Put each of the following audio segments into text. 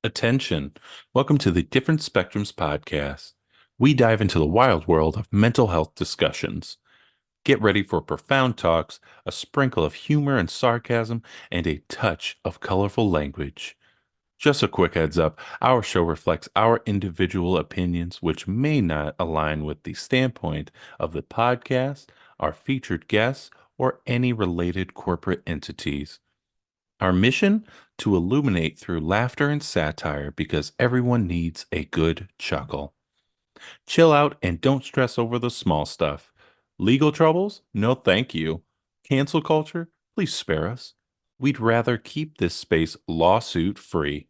Attention. Welcome to the Different Spectrums podcast. We dive into the wild world of mental health discussions. Get ready for profound talks, a sprinkle of humor and sarcasm, and a touch of colorful language. Just a quick heads up, our show reflects our individual opinions, which may not align with the standpoint of the podcast, our featured guests, or any related corporate entities. Our mission? To illuminate through laughter and satire because everyone needs a good chuckle. Chill out and don't stress over the small stuff. Legal troubles? No, thank you. Cancel culture? Please spare us. We'd rather keep this space lawsuit free.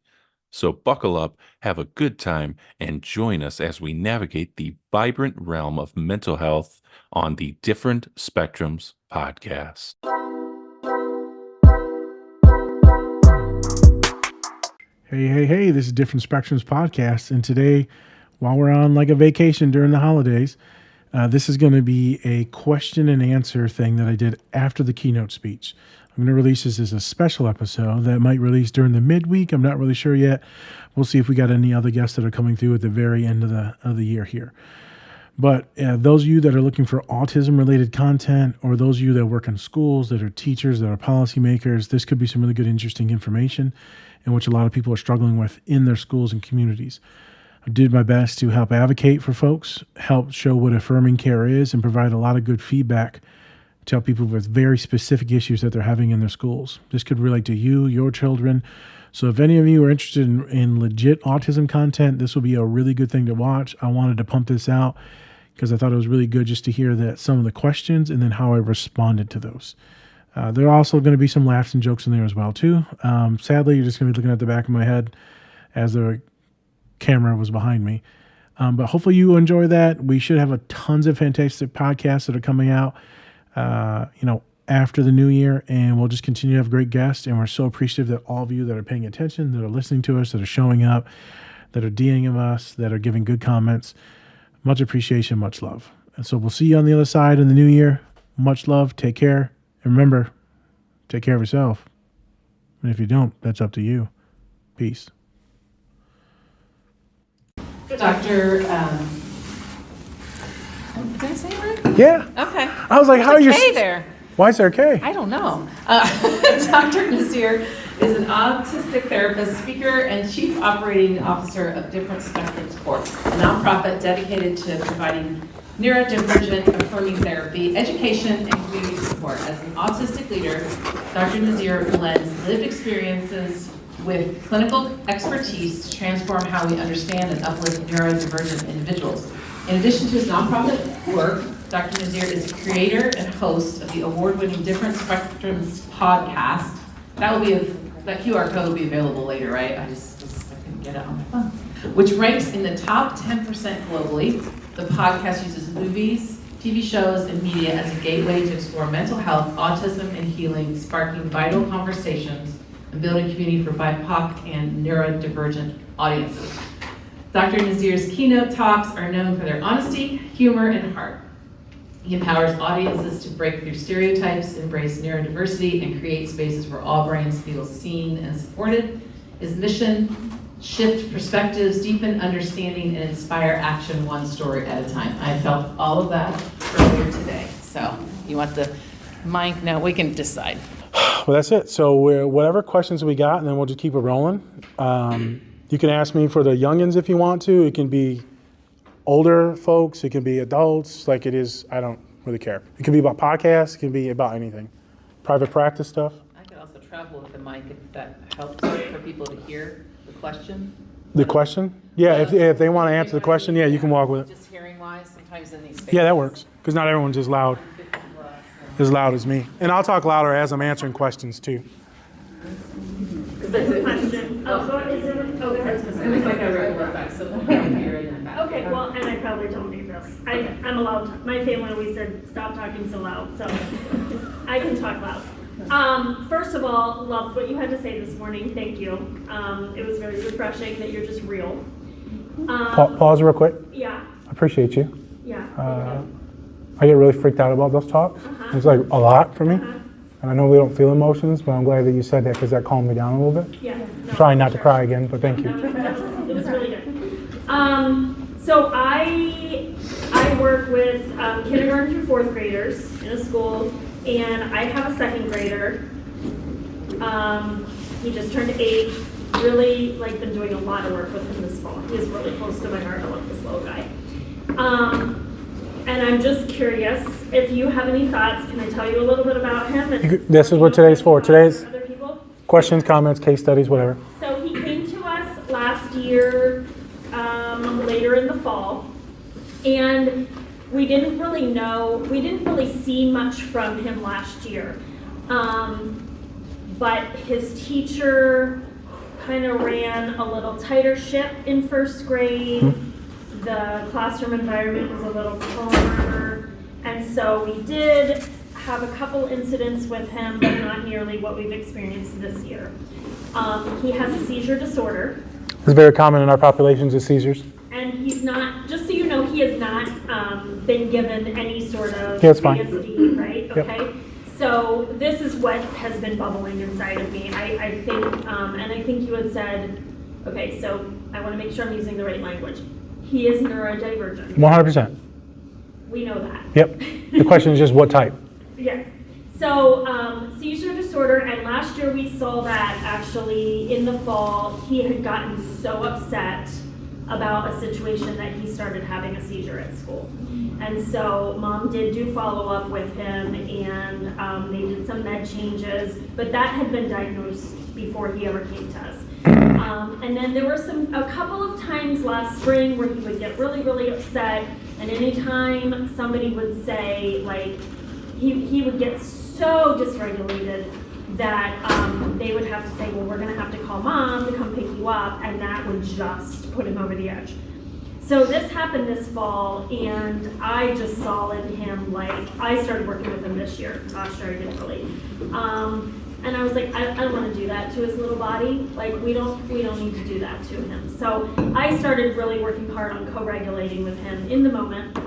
So buckle up, have a good time, and join us as we navigate the vibrant realm of mental health on the Different Spectrums podcast. Hey, this is Different Spectrums Podcast. And today, while we're on like a vacation during the holidays, this is going to be a question and answer thing that I did after the keynote speech. I'm going to release this as a special episode that might release during the midweek. I'm not really sure yet. We'll see if we got any other guests that are coming through at the very end of the year here. But those of you that are looking for autism-related content, or those of you that work in schools, that are teachers, that are policymakers, this could be some really good, interesting information in which a lot of people are struggling with in their schools and communities. I did my best to help advocate for folks, help show what affirming care is, and provide a lot of good feedback to help people with very specific issues that they're having in their schools. This could relate to you, your children. So if any of you are interested in legit autism content, this will be a really good thing to watch. I wanted to pump this out because I thought it was really good just to hear that some of the questions and then how I responded to those. There are also going to be some laughs and jokes in there as well, too. Sadly, you're just going to be looking at the back of my head as the camera was behind me. But hopefully you enjoy that. We should have tons of fantastic podcasts that are coming out, after the new year, and we'll just continue to have great guests. And we're so appreciative that all of you that are paying attention, that are listening to us, that are showing up, that are DMing us, that are giving good comments. Much appreciation, much love. And so we'll see you on the other side in the new year. Much love. Take care. And remember, take care of yourself. And if you don't, that's up to you. Peace. Dr. Did I say it right? Yeah. Okay. I was like, how are you? K there. Why is there a K? I don't know. Dr. Nazir is an autistic therapist, speaker, and chief operating officer of Different Spectrums Corp., a nonprofit dedicated to providing neurodivergent affirming therapy, education, and community support. As an autistic leader, Dr. Nazir blends lived experiences with clinical expertise to transform how we understand and uplift neurodivergent individuals. In addition to his nonprofit work, Dr. Nazir is a creator and host of the award-winning Different Spectrums podcast. That QR code will be available later, right? I couldn't get it on my phone. Which ranks in the top 10% globally. The podcast uses movies, TV shows, and media as a gateway to explore mental health, autism, and healing, sparking vital conversations and building community for BIPOC and neurodivergent audiences. Dr. Nazir's keynote talks are known for their honesty, humor, and heart. He empowers audiences to break through stereotypes, embrace neurodiversity, and create spaces where all brains feel seen and supported. His mission: shift perspectives, deepen understanding, and inspire action one story at a time. I felt all of that earlier today. So you want the mic? No, we can decide. Well, that's it. So whatever questions we got, and then we'll just keep it rolling. You can ask me for the youngins if you want to. It can be older folks. It can be adults. Like it is, I don't really care. It can be about podcasts. It can be about anything. Private practice stuff. I could also travel with the mic if that helps for people to hear the question. The question? Yeah, if they want to answer the question, yeah, you can walk with it. Just hearing wise, sometimes in these spaces. Yeah, that works. Because not everyone's as loud as me. And I'll talk louder as I'm answering questions too. That's a question. It was like a regular back, so we'll be right in the back. Okay, well, and I probably don't need this. I'm allowed to. My family always said, stop talking so loud, so I can talk loud. First of all, loved what you had to say this morning. Thank you. It was very refreshing that you're just real. Pause real quick. Yeah. I appreciate you. Yeah. I get really freaked out about those talks. It's like a lot for me. And I know we don't feel emotions, but I'm glad that you said that because that calmed me down a little bit. Yeah. No, Trying not to sure. cry again, but thank you. It was really good. So I work with kindergarten through fourth graders in a school, and I have a second grader. He just turned 8. Really, been doing a lot of work with him this fall. He is really close to my heart. I love this little guy. And I'm just curious if you have any thoughts. Can I tell you a little bit about him? This is what today's for. Today's Other people. questions, comments, case studies, whatever. So he came to us last year, later in the fall, and we didn't really see much from him last year. But his teacher kind of ran a little tighter ship in first grade. The classroom environment was a little calmer, and so we did have a couple incidents with him, but not nearly what we've experienced this year. He has a seizure disorder. It's very common in our populations is seizures. And he's not, just so you know, he has not been given any sort of Yeah, it's fine. PSD, right? Yep. Okay. So this is what has been bubbling inside of me. I think, and I think you had said, okay, so I want to make sure I'm using the right language. He is neurodivergent. 100%. We know that. Yep. The question is just what type. Yeah. So seizure disorder, and last year we saw that actually in the fall. He had gotten so upset about a situation that he started having a seizure at school. And so mom did do follow-up with him, and they did some med changes, but that had been diagnosed before he ever came to us. And then there were a couple of times last spring where he would get really, really upset, and anytime somebody would say, he would get so dysregulated that they would have to say, well, we're gonna have to call mom to come pick you up, and that would just put him over the edge. So this happened this fall, and I just saw in him, I started working with him this year. Last year I didn't really. And I was like, I don't want to do that to his little body. We don't need to do that to him. So I started really working hard on co-regulating with him in the moment,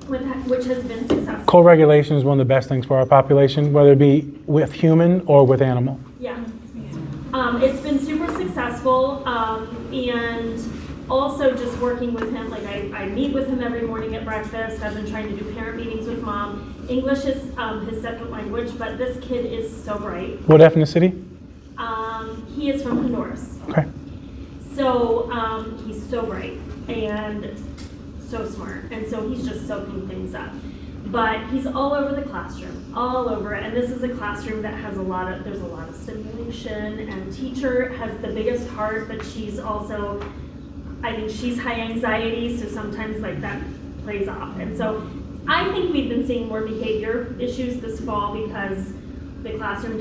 which has been successful. Co-regulation is one of the best things for our population, whether it be with human or with animal. Yeah. It's been super successful, and also just working with him, I meet with him every morning at breakfast. I've been trying to do parent meetings with mom. English is his second language, but this kid is so bright. What ethnicity? He is from Honduras. Okay. So he's so bright and so smart, and so he's just soaking things up. But he's all over the classroom, all over it. And this is a classroom that has there's a lot of stimulation, and teacher has the biggest heart, but she's also, I think she's high anxiety, so sometimes that plays off. And so I think we've been seeing more behavior issues this fall because the classroom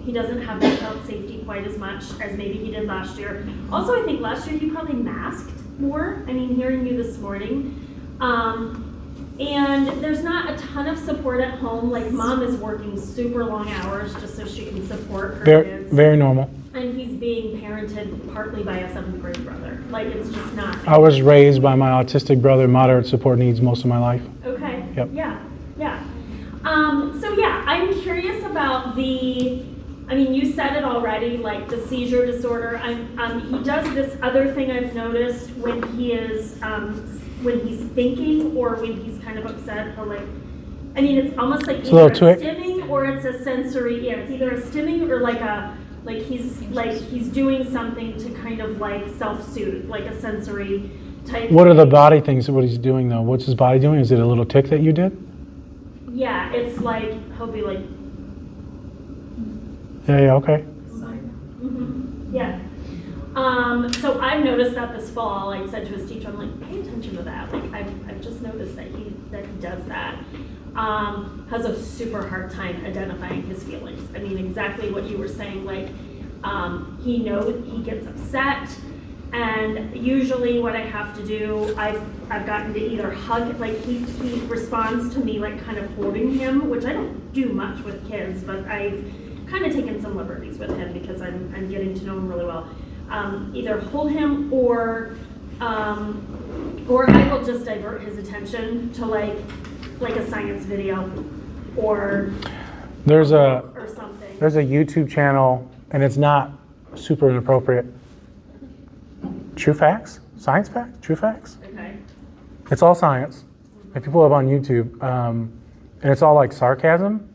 he doesn't have that felt safety quite as much as maybe he did last year. Also, I think last year he probably masked more. I mean, hearing you this morning. And there's not a ton of support at home. Mom is working super long hours just so she can support her kids. Very normal. And he's being parented partly by a 7th grade brother. It's just not. I was raised by my autistic brother, moderate support needs most of my life. Okay. Yep. Yeah. So yeah, I'm curious about you said it already, the seizure disorder. He does this other thing I've noticed when he is, when he's thinking or when he's kind of upset. It's almost like It's either a twitch. stimming or it's a sensory. Yeah, it's either a stimming or he's doing something to kind of self-soothe, a sensory type. What are the body things, what he's doing though? What's his body doing? Is it a little tick that you did? Yeah, it's he'll be Yeah, okay. Yeah. So I've noticed that this fall. I said to his teacher, I'm pay attention to that. I've just noticed that he does that. Has a super hard time identifying his feelings. Exactly what you were saying. He knows he gets upset, and usually what I have to do, I've gotten to either hug. He responds to me kind of holding him, which I don't do much with kids, but I've kind of taken some liberties with him because I'm getting to know him really well. Either hold him or I will just divert his attention to a science video or There's a or something. there's a YouTube channel, and it's not super inappropriate. True Facts? Science Facts? True Facts? Okay. It's all science. If you pull it up on YouTube, and it's all like sarcasm,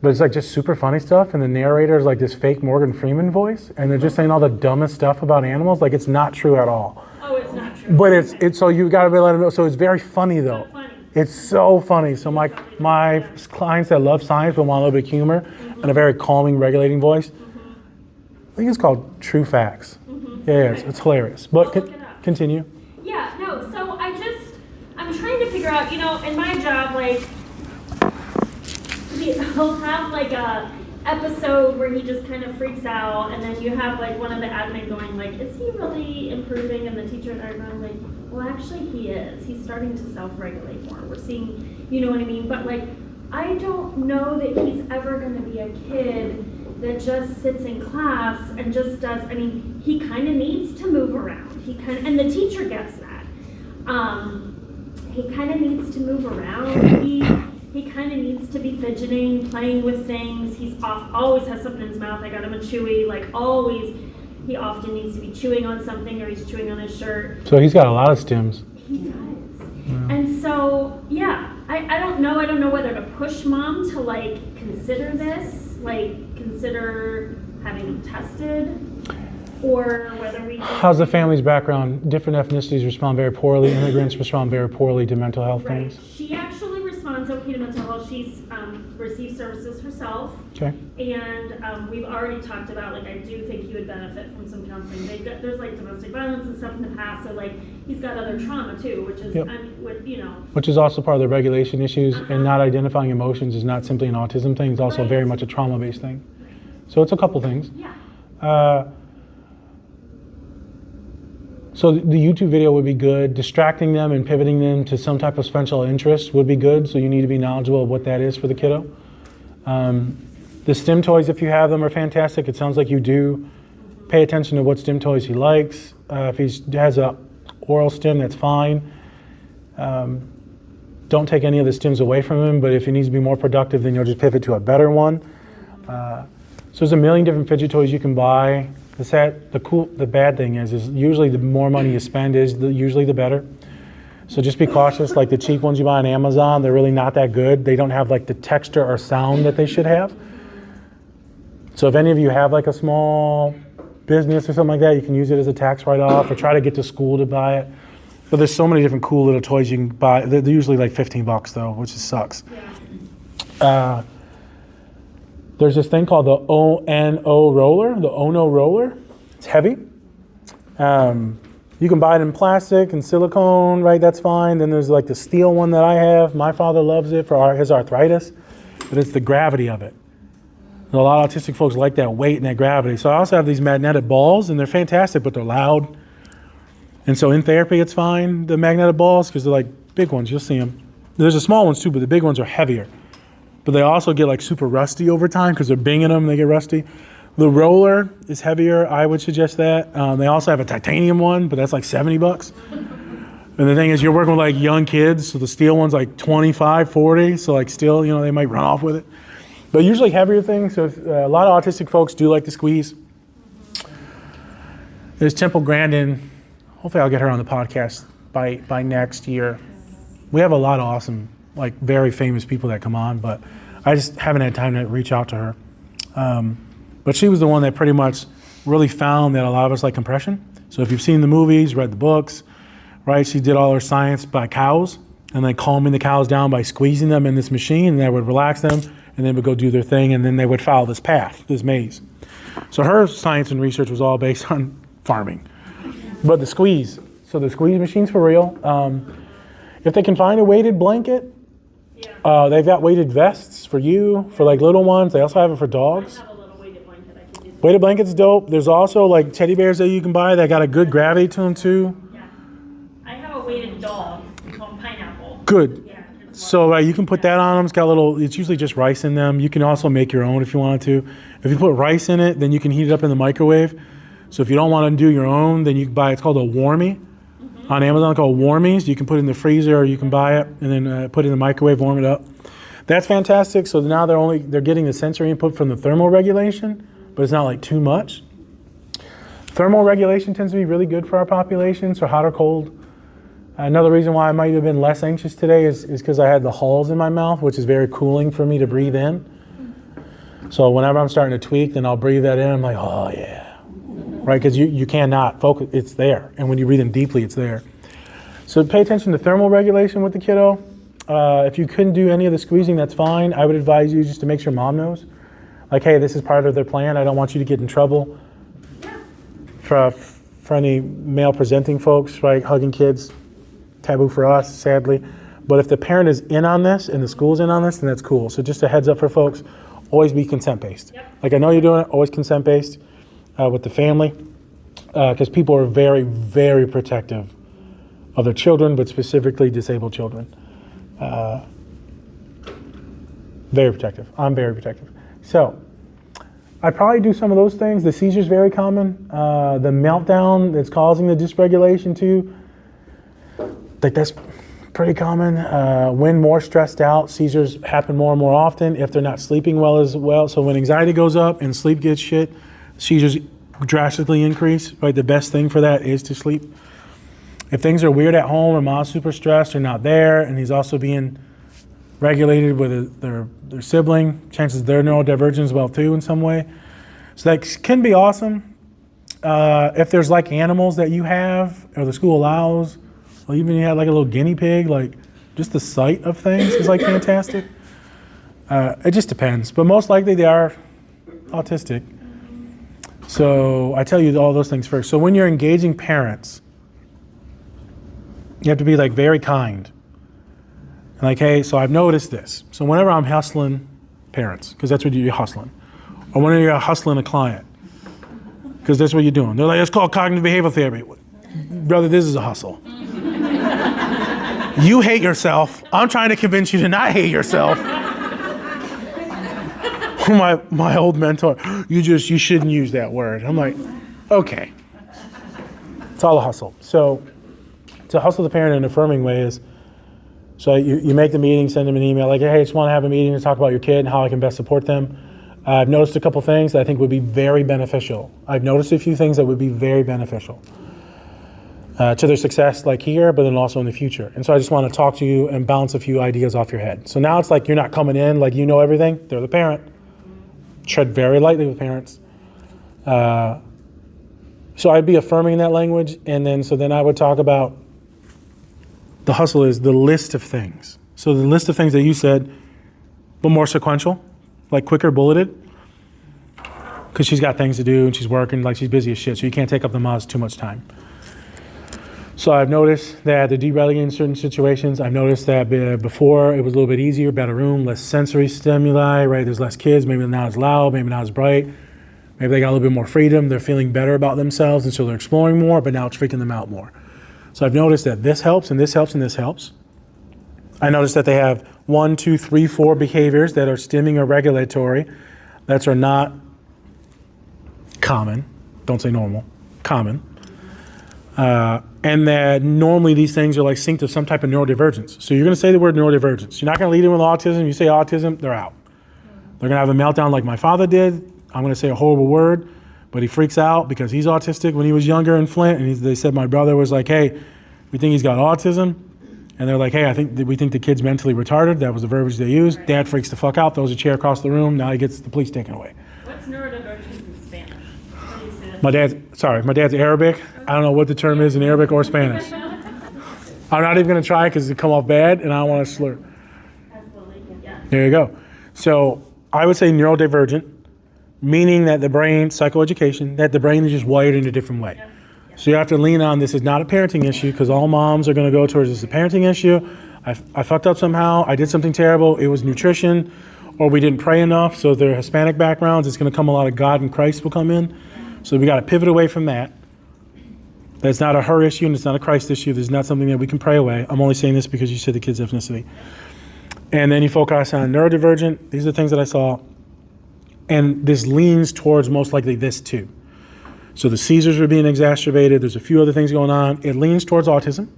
but it's like just super funny stuff, and the narrator is like this fake Morgan Freeman voice, and they're just saying all the dumbest stuff about animals. Like, it's not true at all. Oh, it's not true. But it's so you got to let them know. So it's very funny though. That's funny. It's so funny. So my clients that love science but want a little bit of humor and a very calming, regulating voice, I think it's called True Facts. Yeah, it's hilarious. But I'll look it up. continue. Yeah, no, so I'm trying to figure out, in my job, like, he'll have like a episode where he just kind of freaks out, and then you have like one of the admin going like, is he really improving? And the teacher and I are going like, well, actually he is. He's starting to self-regulate more. We're seeing, you know what I mean? But like, I don't know that he's ever going to be a kid that just sits in class and just does, he kind of needs to move around. And the teacher gets that. He kind of needs to move around. He kind of needs to be fidgeting, playing with things. Always has something in his mouth. I got him a Chewy, like always. He often needs to be chewing on something, or he's chewing on his shirt. So he's got a lot of stims. He does. Yeah. And so, yeah, I don't know. I don't know whether to push mom to like consider this, like consider having him tested, or whether we just... How's the family's background? Different ethnicities respond very poorly. Immigrants respond very poorly to mental health Right. things. She actually responds okay to mental health. She's received services herself. Okay. And we've already talked about, like, I do think he would benefit from some counseling. There's like domestic violence and stuff in the past, so like he's got other trauma too, which is, Yep. Which is also part of the regulation issues, and not identifying emotions is not simply an autism thing. It's also Right. very much a trauma-based thing. So it's a couple things. Yeah. So the YouTube video would be good. Distracting them and pivoting them to some type of special interest would be good. So you need to be knowledgeable of what that is for the kiddo. The STEM toys, if you have them, are fantastic. It sounds like you do. Pay attention to what STEM toys he likes. If he has a oral STEM, that's fine. Don't take any of the STEMs away from him, but if he needs to be more productive, then you'll just pivot to a better one. So there's a million different fidget toys you can buy. The bad thing is usually the more money you spend usually the better. So just be cautious. Like the cheap ones you buy on Amazon, they're really not that good. They don't have like the texture or sound that they should have. So if any of you have like a small business or something like that, you can use it as a tax write-off, or try to get to school to buy it. But there's so many different cool little toys you can buy. They're usually like $15 though, which just sucks. Yeah. There's this thing called the ONO roller, the ONO roller. It's heavy. You can buy it in plastic and silicone, right? That's fine. Then there's like the steel one that I have. My father loves it for his arthritis, but it's the gravity of it. And a lot of autistic folks like that weight and that gravity. So I also have these magnetic balls, and they're fantastic, but they're loud. And so in therapy, it's fine, the magnetic balls, because they're like big ones. You'll see them. There's the small ones too, but the big ones are heavier. But they also get like super rusty over time because they're binging them, they get rusty. The roller is heavier, I would suggest that. They also have a titanium one, but that's like $70. And the thing is, you're working with like young kids, so the steel one's like 25, 40, so like still, they might run off with it. But usually heavier things, so if, a lot of autistic folks do like to squeeze. There's Temple Grandin. Hopefully I'll get her on the podcast by next year. We have a lot of awesome, like very famous people that come on, but I just haven't had time to reach out to her. But she was the one that pretty much really found that a lot of us like compression. So if you've seen the movies, read the books, right? She did all her science by cows, and then calming the cows down by squeezing them in this machine, and that would relax them, and they would go do their thing, and then they would follow this path, this maze. So her science and research was all based on farming. But the squeeze machine's for real. If they can find a weighted blanket, they've got weighted vests for you, for like little ones. They also have it for dogs. I have a little weighted blanket I can use. Weighted blanket's dope. There's also like teddy bears that you can buy that got a good gravity to them too. Yeah. I have a weighted dog called Pineapple. Good. Yeah. So you can put that on them. It's usually just rice in them. You can also make your own if you wanted to. If you put rice in it, then you can heat it up in the microwave. So if you don't want to do your own, then you can buy, it's called a warmie. On Amazon, called warmies. You can put it in the freezer, or you can buy it and then put it in the microwave, warm it up. That's fantastic. So now they're getting the sensory input from the thermal regulation, but it's not like too much. Thermal regulation tends to be really good for our population, so hot or cold. Another reason why I might have been less anxious today is because I had the hulls in my mouth, which is very cooling for me to breathe in. So whenever I'm starting to tweak, then I'll breathe that in. I'm like, oh yeah, right? Because you cannot focus, it's there. And when you breathe in deeply, it's there. So pay attention to thermal regulation with the kiddo. If you couldn't do any of the squeezing, that's fine. I would advise you just to make sure mom knows. Like, hey, this is part of their plan. I don't want you to get in trouble. For any male presenting folks, right, hugging kids, taboo for us, sadly. But if the parent is in on this and the school's in on this, then that's cool. So just a heads up for folks, always be consent-based. Yep. Like I know you're doing it, always consent-based with the family, because people are very, very protective of their children, but specifically disabled children. Very protective. I'm very protective. So I'd probably do some of those things. The seizure's very common. The meltdown that's causing the dysregulation too, like that's pretty common. When more stressed out, seizures happen more and more often if they're not sleeping well as well. So when anxiety goes up and sleep gets shit, seizures drastically increase, right? The best thing for that is to sleep. If things are weird at home or mom's super stressed or not there, and he's also being regulated with their sibling, chances they're neurodivergent as well too in some way. So that can be awesome. If there's like animals that you have or the school allows, or even you had like a little guinea pig, like just the sight of things is like fantastic. It just depends, but most likely they are autistic. So I tell you all those things first. So when you're engaging parents, you have to be like very kind. Like, hey, so I've noticed this. So whenever I'm hustling parents, because that's what you're hustling, or whenever you're hustling a client, because that's what you're doing. They're like, it's called cognitive behavioral therapy. Brother, this is a hustle. You hate yourself. I'm trying to convince you to not hate yourself. My old mentor, you shouldn't use that word. I'm like, okay. It's all a hustle. So to hustle the parent in an affirming way is, so you make the meeting, send them an email like, hey, I just want to have a meeting to talk about your kid and how I can best support them. I've noticed a couple things that I think would be very beneficial. I've noticed a few things that would be very beneficial to their success, like here, but then also in the future. And so I just want to talk to you and bounce a few ideas off your head. So now it's like you're not coming in like you know everything. They're the parent. Tread very lightly with parents. So I'd be affirming that language, and then I would talk about the hustle is the list of things. So the list of things that you said, but more sequential, like quicker bulleted, because she's got things to do and she's working, like she's busy as shit, so you can't take up the mom's too much time. So I've noticed that the deregulating in certain situations. I've noticed that before it was a little bit easier, better room, less sensory stimuli, right? There's less kids, maybe not as loud, maybe not as bright. Maybe they got a little bit more freedom. They're feeling better about themselves, and so they're exploring more, but now it's freaking them out more. So I've noticed that this helps, and this helps, and this helps. I noticed that they have 1, 2, 3, 4 behaviors that are stimming or regulatory that are not common. Don't say normal, common. And that normally these things are like synced to some type of neurodivergence. So you're going to say the word neurodivergence. You're not going to lead in with autism. You say autism, they're out. They're going to have a meltdown like my father did. I'm going to say a horrible word, but he freaks out because he's autistic when he was younger in Flint. And they said my brother was like, hey, we think he's got autism. And they're like, hey, we think the kid's mentally retarded. That was the verbiage they used. Dad freaks the fuck out, throws a chair across the room. Now he gets the police taken away. What's neurodivergence in Spanish? How do you say that? My dad's Arabic. I don't know what the term is in Arabic or Spanish. I'm not even going to try because it come off bad and I don't want to slur. Yeah. There you go. So I would say neurodivergent, meaning that the brain, psychoeducation, that the brain is just wired in a different way. Yep. So you have to lean on this is not a parenting issue because all moms are going to go towards this is a parenting issue. I fucked up somehow. I did something terrible. It was nutrition, or we didn't pray enough. So if they're Hispanic backgrounds, it's going to come a lot of God and Christ will come in. So we got to pivot away from that. That's not a her issue and it's not a Christ issue. This is not something that we can pray away. I'm only saying this because you said the kid's ethnicity. And then you focus on neurodivergent. These are the things that I saw. And this leans towards most likely this too. So the seizures are being exacerbated. There's a few other things going on. It leans towards autism.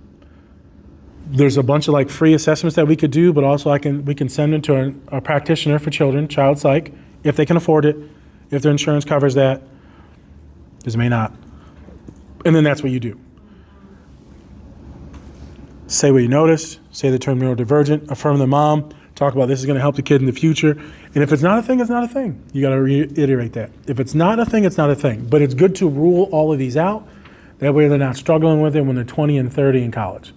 There's a bunch of like free assessments that we could do, but also we can send them to a practitioner for children, child psych, if they can afford it, if their insurance covers that. This may not. And then that's what you do. Say what you noticed, say the term neurodivergent, affirm the mom, talk about this is going to help the kid in the future. And if it's not a thing, it's not a thing. You got to reiterate that. If it's not a thing, it's not a thing. But it's good to rule all of these out. That way they're not struggling with it when they're 20 and 30 in college.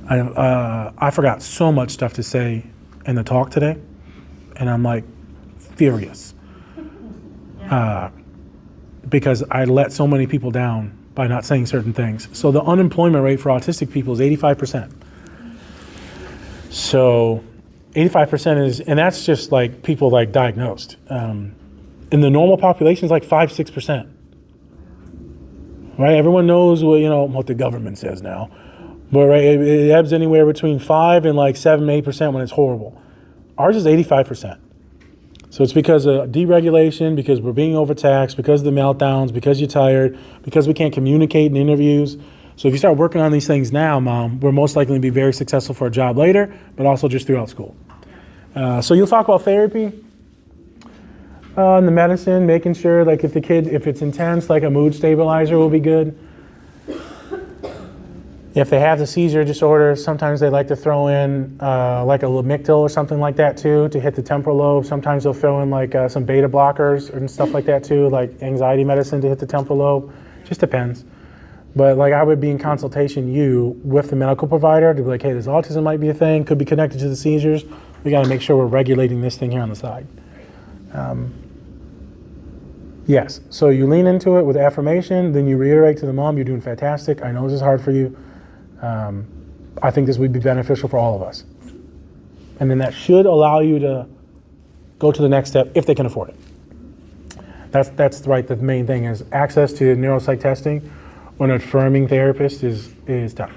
I forgot so much stuff to say in the talk today, and I'm like furious because I let so many people down by not saying certain things. So the unemployment rate for autistic people is 85%. So 85% is, and that's just like people like diagnosed. In the normal population is like 5-6%. Right? Everyone knows what the government says now. But right, it ebbs anywhere between 5 and like 7-8% when it's horrible. Ours is 85%. So it's because of deregulation, because we're being overtaxed, because of the meltdowns, because you're tired, because we can't communicate in interviews. So if you start working on these things now, Mom, we're most likely to be very successful for a job later, but also just throughout school. So you'll talk about therapy and the medicine, making sure like if it's intense, like a mood stabilizer will be good. If they have the seizure disorder, sometimes they like to throw in like a Lamictal or something like that too to hit the temporal lobe. Sometimes they'll throw in like some beta blockers and stuff like that too, like anxiety medicine to hit the temporal lobe. Just depends. But like I would be in consultation with the medical provider to be like, hey, this autism might be a thing, could be connected to the seizures. We got to make sure we're regulating this thing here on the side. Yes, so you lean into it with affirmation, then you reiterate to the mom, you're doing fantastic. I know this is hard for you. I think this would be beneficial for all of us. And then that should allow you to go to the next step if they can afford it. That's right, the main thing is access to neuropsych testing or an affirming therapist is tough.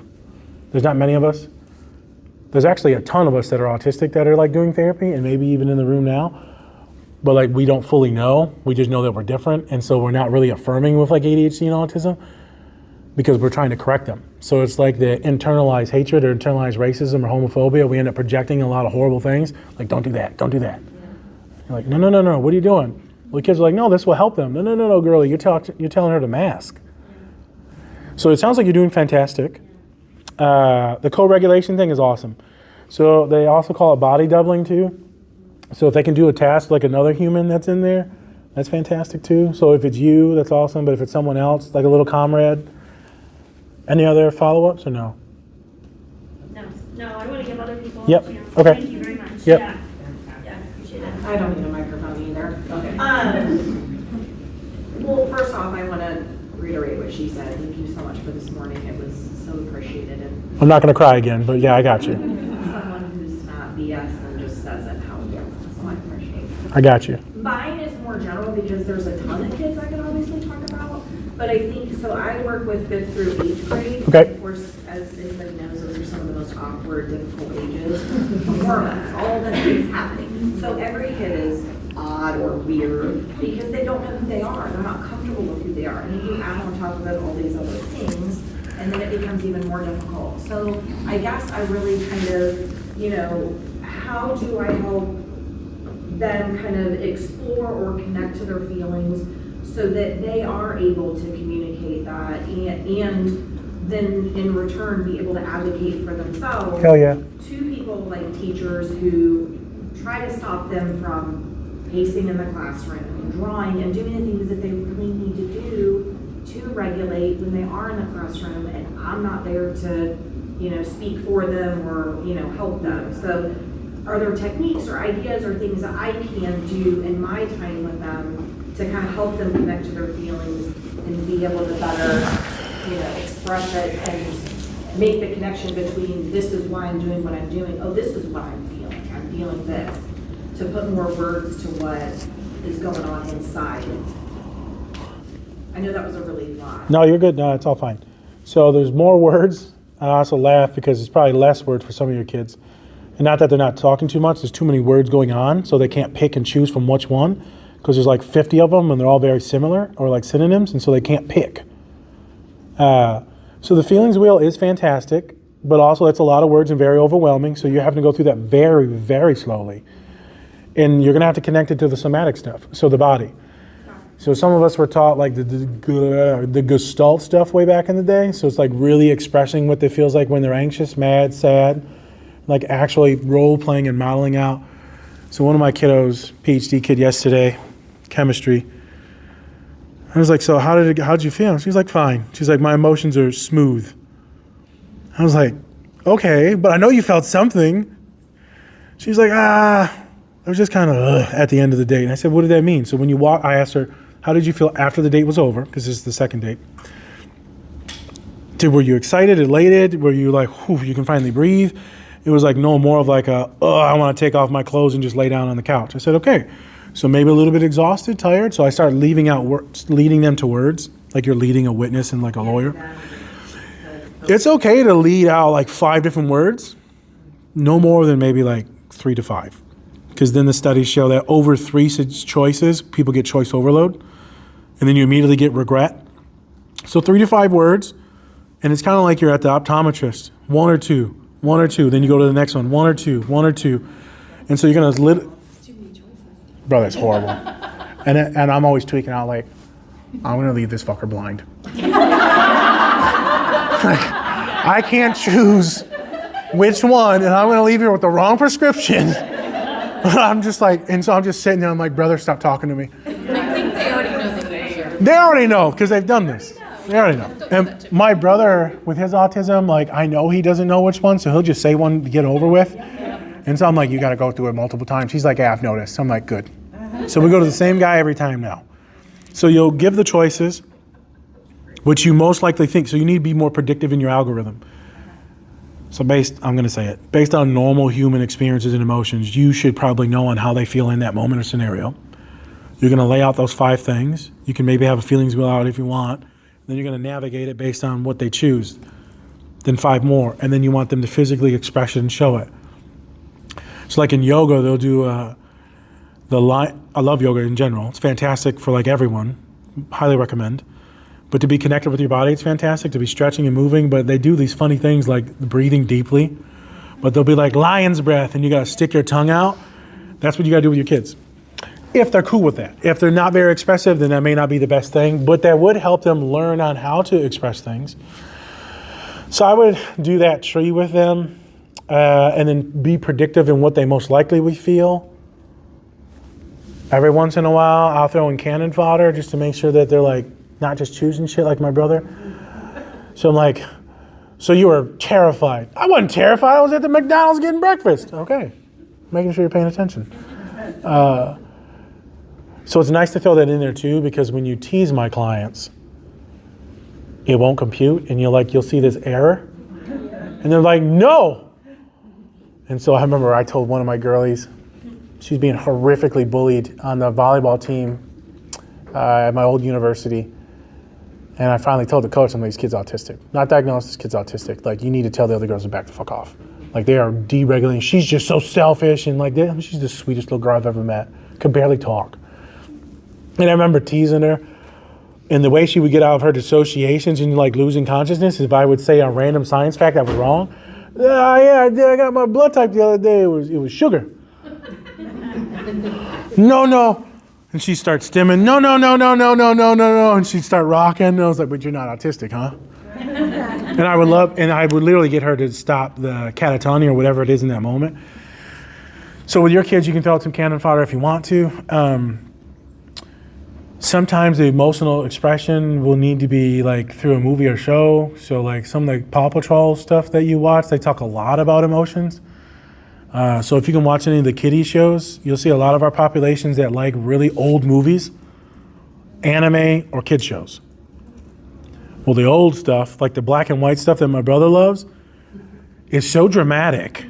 There's not many of us. There's actually a ton of us that are autistic that are like doing therapy and maybe even in the room now, but like we don't fully know. We just know that we're different, and so we're not really affirming with like ADHD and autism because we're trying to correct them. So it's like the internalized hatred or internalized racism or homophobia. We end up projecting a lot of horrible things, like don't do that, don't do that. You're like, no, what are you doing? Well, the kids are like, no, this will help them. No, girlie, you're telling her to mask. So it sounds like you're doing fantastic. The co-regulation thing is awesome. So they also call it body doubling too. So if they can do a task like another human that's in there, that's fantastic too. So if it's you, that's awesome. But if it's someone else, like a little comrade. Any other follow-ups or no? No, I want to give other people Yep. a chance. Okay. Thank you very much. Yep. Yeah, appreciate it. I don't need a microphone either. Okay. Well, first off, I want to reiterate what she said. Thank you so much for this morning. It was so appreciated. And I'm not going to cry again, but yeah, I got you. someone who's not BS and just says it how it is. So I appreciate it. I got you. Mine is more general because there's a ton of kids I can obviously talk about. But I think, so I work with 5th through 8th grade. Okay. Of course, as anybody knows, those are some of the most awkward, difficult ages. Hormones, all the things happening. So every kid is odd or weird because they don't know who they are. They're not comfortable with who they are. And you add on top of it all these other things, and then it becomes even more difficult. So I guess I really kind of, how do I help them kind of explore or connect to their feelings so that they are able to communicate that and then in return be able to advocate for themselves. Hell yeah. To people like teachers who try to stop them from pacing in the classroom and drawing and doing the things that they really need to do to regulate when they are in the classroom, and I'm not there to, speak for them or, help them. So are there techniques or ideas or things that I can do in my time with them to kind of help them connect to their feelings and be able to better, express it and make the connection between this is why I'm doing what I'm doing. Oh, this is what I'm feeling. I'm feeling this. To put more words to what is going on inside. I know that was a really lot. No, you're good. No, it's all fine. So there's more words. I also laugh because it's probably less words for some of your kids. And not that they're not talking too much. There's too many words going on, so they can't pick and choose from which one. Because there's like 50 of them and they're all very similar or like synonyms, and so they can't pick. So the feelings wheel is fantastic. but also it's a lot of words and very overwhelming. So you're having to go through that very, very slowly. And you're going to have to connect it to the somatic stuff, so the body. So some of us were taught like the Gestalt stuff way back in the day. So it's like really expressing what it feels like when they're anxious, mad, sad, like actually role playing and modeling out. So one of my kiddos, PhD kid yesterday, chemistry, I was like, so how'd you feel? She's like, fine. She's like, my emotions are smooth. I was like, okay, but I know you felt something. She's like, it was just kind of at the end of the date. And I said, what did that mean? So when you walk, I asked her, how did you feel after the date was over? Because this is the second date. Were you excited, elated? Were you like, whew, you can finally breathe? It was like, no, more of like I want to take off my clothes and just lay down on the couch. I said, okay. So maybe a little bit exhausted, tired. So I started leading them to words, like you're leading a witness and like a lawyer. It's okay to lead out like 5 different words, no more than maybe like 3 to 5. Because then the studies show that over 3 choices, people get choice overload, and then you immediately get regret. So 3 to 5 words, and it's kind of like you're at the optometrist. 1 or 2, 1 or 2. Then you go to the next one, 1 or 2, 1 or 2. And so you're gonna bro, that's horrible. And I'm always tweaking out like, I'm gonna leave this fucker blind. I can't choose which one, and I'm gonna leave here with the wrong prescription. I'm just like, and so I'm just sitting there, I'm like, brother, stop talking to me. I think they already know the answer. They already know, because they've done this. They already know. And my brother, with his autism, like, I know he doesn't know which one, so he'll just say one to get over with. And so I'm like, you gotta go through it multiple times. He's like, yeah, I've noticed. I'm like, good. So we go to the same guy every time now. So you'll give the choices, which you most likely think, so you need to be more predictive in your algorithm. So I'm going to say it, based on normal human experiences and emotions, you should probably know on how they feel in that moment or scenario. You're going to lay out those 5 things. You can maybe have a feelings wheel out if you want. Then you're going to navigate it based on what they choose. Then 5 more. And then you want them to physically express it and show it. So like in yoga, they'll do the line. I love yoga in general. It's fantastic for like everyone. Highly recommend. But to be connected with your body, it's fantastic, to be stretching and moving. But they do these funny things like breathing deeply. But they'll be like lion's breath, and you got to stick your tongue out. That's what you got to do with your kids. If they're cool with that. If they're not very expressive, then that may not be the best thing. But that would help them learn on how to express things. So I would do that tree with them, and then be predictive in what they most likely would feel. Every once in a while, I'll throw in cannon fodder just to make sure that they're like, not just choosing shit like my brother. So I'm like, so you were terrified. I wasn't terrified. I was at the McDonald's getting breakfast. Okay. Making sure you're paying attention. So it's nice to throw that in there too, because when you tease my clients, it won't compute, and you'll see this error. And they're like, no. And so I remember I told one of my girlies, she's being horrifically bullied on the volleyball team at my old university. And I finally told the coach, I'm like, this kid's autistic. Not diagnosed, this kid's autistic. Like, you need to tell the other girls to back the fuck off. Like, they are deregulating. She's just so selfish, and like, she's the sweetest little girl I've ever met. Could barely talk. And I remember teasing her. And the way she would get out of her dissociations and like losing consciousness, if I would say a random science fact that was wrong, yeah, I did. I got my blood type the other day. It was sugar. No. And she'd start stimming, no. And she'd start rocking. And I was like, but you're not autistic, huh? And I would literally get her to stop the catatonia or whatever it is in that moment. So with your kids, you can throw out some cannon fodder if you want to. Sometimes the emotional expression will need to be like through a movie or show. So like some like Paw Patrol stuff that you watch, they talk a lot about emotions. So if you can watch any of the kiddie shows, you'll see a lot of our populations that like really old movies, anime, or kid shows. Well, the old stuff, like the black and white stuff that my brother loves, is so dramatic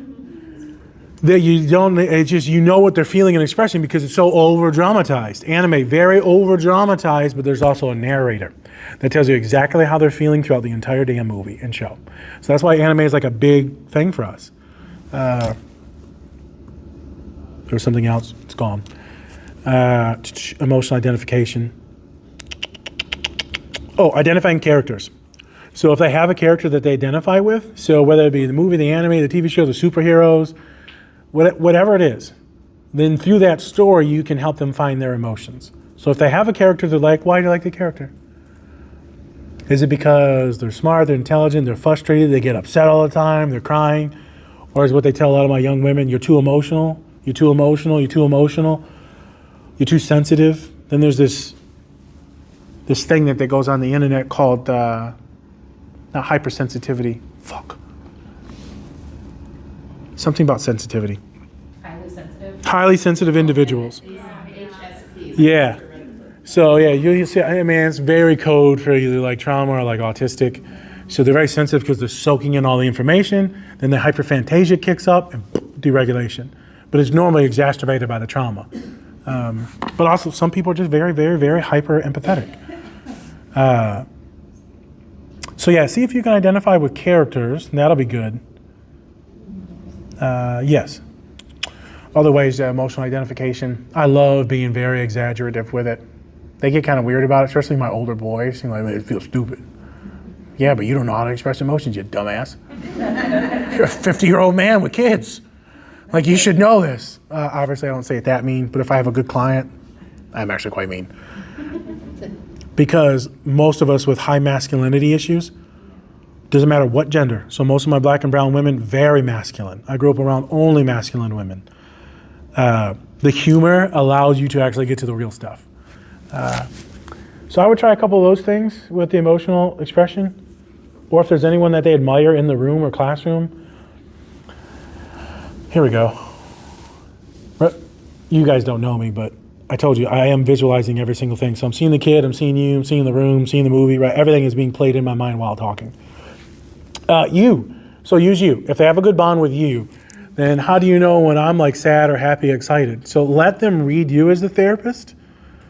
that it's just, you know what they're feeling and expressing because it's so over-dramatized. Anime, very over-dramatized, but there's also a narrator that tells you exactly how they're feeling throughout the entire damn movie and show. So that's why anime is like a big thing for us. There was something else, it's gone. Emotional identification. Oh, identifying characters. So if they have a character that they identify with, so whether it be the movie, the anime, the TV show, the superheroes, whatever it is, then through that story, you can help them find their emotions. So if they have a character they're like, why do you like the character? Is it because they're smart, they're intelligent, they're frustrated, they get upset all the time, they're crying? Or is what they tell a lot of my young women, you're too emotional, you're too emotional, you're too emotional, you're too sensitive. Then there's this thing that goes on the internet called, not hypersensitivity, something about sensitivity. Highly sensitive. Highly sensitive individuals. HSP. Yeah. So yeah, you see, I mean, it's very code for either like trauma or like autistic. So they're very sensitive because they're soaking in all the information. Then the hyperphantasia kicks up and deregulation. But it's normally exacerbated by the trauma. But also some people are just very, very, very hyper empathetic. So yeah, see if you can identify with characters, and that'll be good. Yes. Other ways, emotional identification. I love being very exaggerative with it. They get kind of weird about it, especially my older boys. Seem like they feel stupid. Yeah, but you don't know how to express emotions, you dumbass. You're a 50-year-old man with kids. Like, you should know this. Obviously, I don't say it that mean, but if I have a good client, I'm actually quite mean. Because most of us with high masculinity issues, doesn't matter what gender. So most of my black and brown women, very masculine. I grew up around only masculine women. The humor allows you to actually get to the real stuff. So I would try a couple of those things with the emotional expression, or if there's anyone that they admire in the room or classroom. Here we go. You guys don't know me, but I told you I am visualizing every single thing. So I'm seeing the kid, I'm seeing you, I'm seeing the room, seeing the movie, right? Everything is being played in my mind while talking. You. So use you. If they have a good bond with you, then how do you know when I'm like sad or happy, excited? So let them read you as the therapist.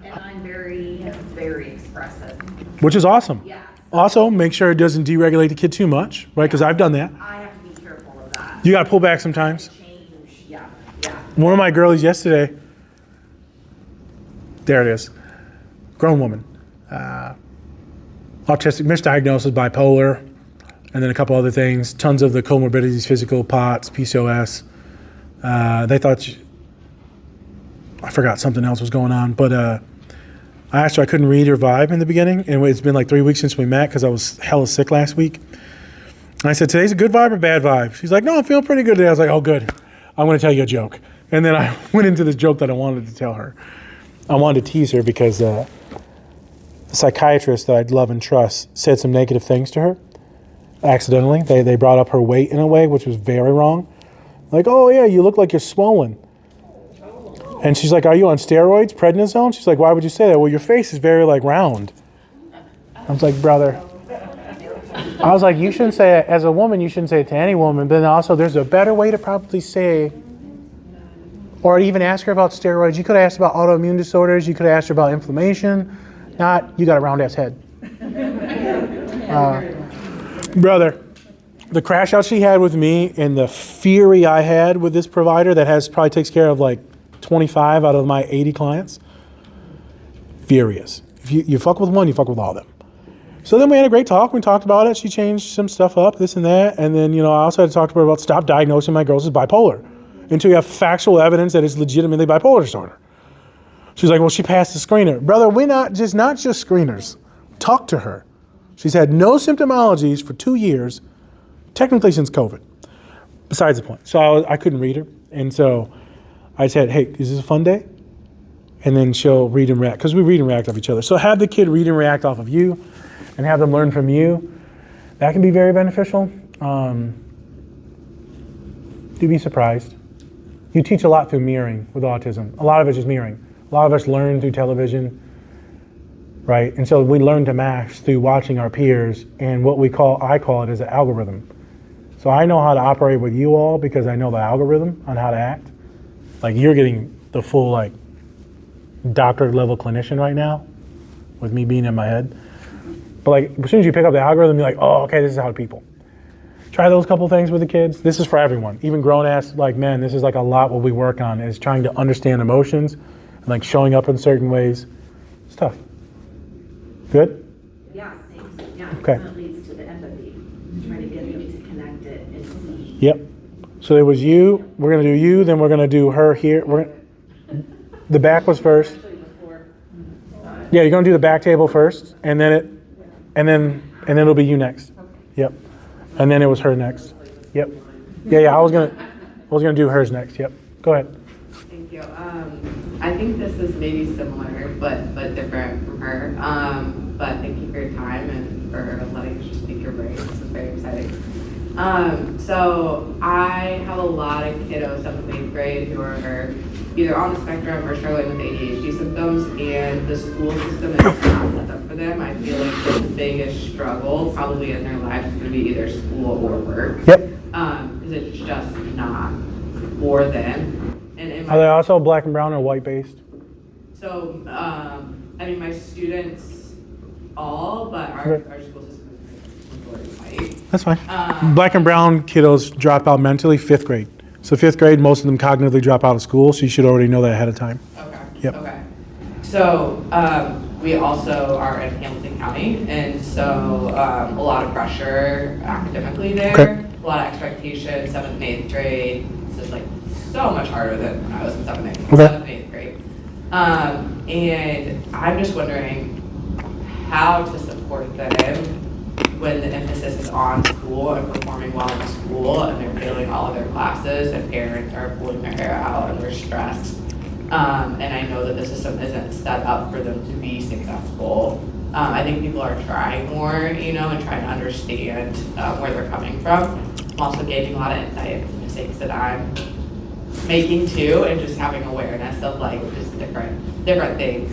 And I'm very expressive. Which is awesome. Yeah. Also, make sure it doesn't deregulate the kid too much, right? Because I've done that. I have to be careful of that. You got to pull back sometimes. Change, yeah. One of my girlies yesterday, there it is, grown woman, autistic, misdiagnosis, bipolar, and then a couple other things, tons of the comorbidities, physical, POTS, PCOS. They thought, I forgot something else was going on, but I asked her, I couldn't read her vibe in the beginning, and it's been like 3 weeks since we met because I was hella sick last week. And I said, today's a good vibe or bad vibe? She's like, no, I'm feeling pretty good today. I was like, oh, good. I'm going to tell you a joke. And then I went into this joke that I wanted to tell her. I wanted to tease her because the psychiatrist that I'd love and trust said some negative things to her accidentally. They brought up her weight in a way which was very wrong. Like, oh, yeah, you look like you're swollen. And she's like, are you on steroids, prednisone? She's like, why would you say that? Well, your face is very, like, round. I was like, brother. I was like, you shouldn't say it. As a woman, you shouldn't say it to any woman. But then also, there's a better way to probably say, or even ask her about steroids. You could have asked about autoimmune disorders. You could have asked her about inflammation. Not, you got a round-ass head. Brother, the crash out she had with me and the fury I had with this provider that probably takes care of like 25 out of my 80 clients, furious. If you fuck with one, you fuck with all of them. So then we had a great talk. We talked about it. She changed some stuff up, this and that. And then, I also had to talk to her about stop diagnosing my girls as bipolar until you have factual evidence that it's legitimately bipolar disorder. She's like, well, she passed the screener. Brother, we're not just screeners. Talk to her. She's had no symptomologies for 2 years, technically since COVID. Besides the point. So I couldn't read her. And so I said, hey, is this a fun day? And then she'll read and react, because we read and react off each other. So have the kid read and react off of you and have them learn from you. That can be very beneficial. Do be surprised. You teach a lot through mirroring with autism. A lot of it's just mirroring. A lot of us learn through television, right? And so we learn to match through watching our peers and what I call it as an algorithm. So I know how to operate with you all because I know the algorithm on how to act. Like you're getting the full like doctorate level clinician right now with me being in my head. But like as soon as you pick up the algorithm, you're like, oh, okay, this is how people. Try those couple things with the kids. This is for everyone, even grown ass like men. This is like a lot what we work on is trying to understand emotions and like showing up in certain ways. It's tough. Good? Yeah, thanks. Yeah, Okay. that leads to the end Yep. So it was you. We're gonna do you. Then we're gonna do her here. The back was first. Yeah, you're gonna do the back table first, and then it'll be you next. Yep. And then it was her next. Yep. Yeah. I was gonna do hers next. Yep. Go ahead. Thank you. I think this is maybe similar, but different from her. But thank you for your time and for letting us speak your brain. This is very exciting. So I have a lot of kiddos, 7th and 8th grade, who are either on the spectrum or struggling with ADHD symptoms, and the school system is not set up for them. I feel like the biggest struggle probably in their lives is going to be either school or work. Yep. Because it's just not for them. And in Are they also black and brown or white based? So, I mean, my students all, but our school system is majority white. That's fine. Black and brown kiddos drop out mentally 5th grade. So 5th grade, most of them cognitively drop out of school, so you should already know that ahead of time. Okay. Yep. Okay. So, we also are in Hamilton County, and so a lot of pressure academically there, Okay. a lot of expectations, 7th and 8th grade. This is like so much harder than when I was in 7th and 8th, Okay. 7th and 8th grade. And I'm just wondering how to support them when the emphasis is on school and performing well in school, and they're failing all of their classes, and parents are pulling their hair out and they're stressed. And I know that the system isn't set up for them to be successful. I think people are trying more, and trying to understand where they're coming from. I'm also gaining a lot of insight into the mistakes that I'm making too, and just having awareness of like just different things.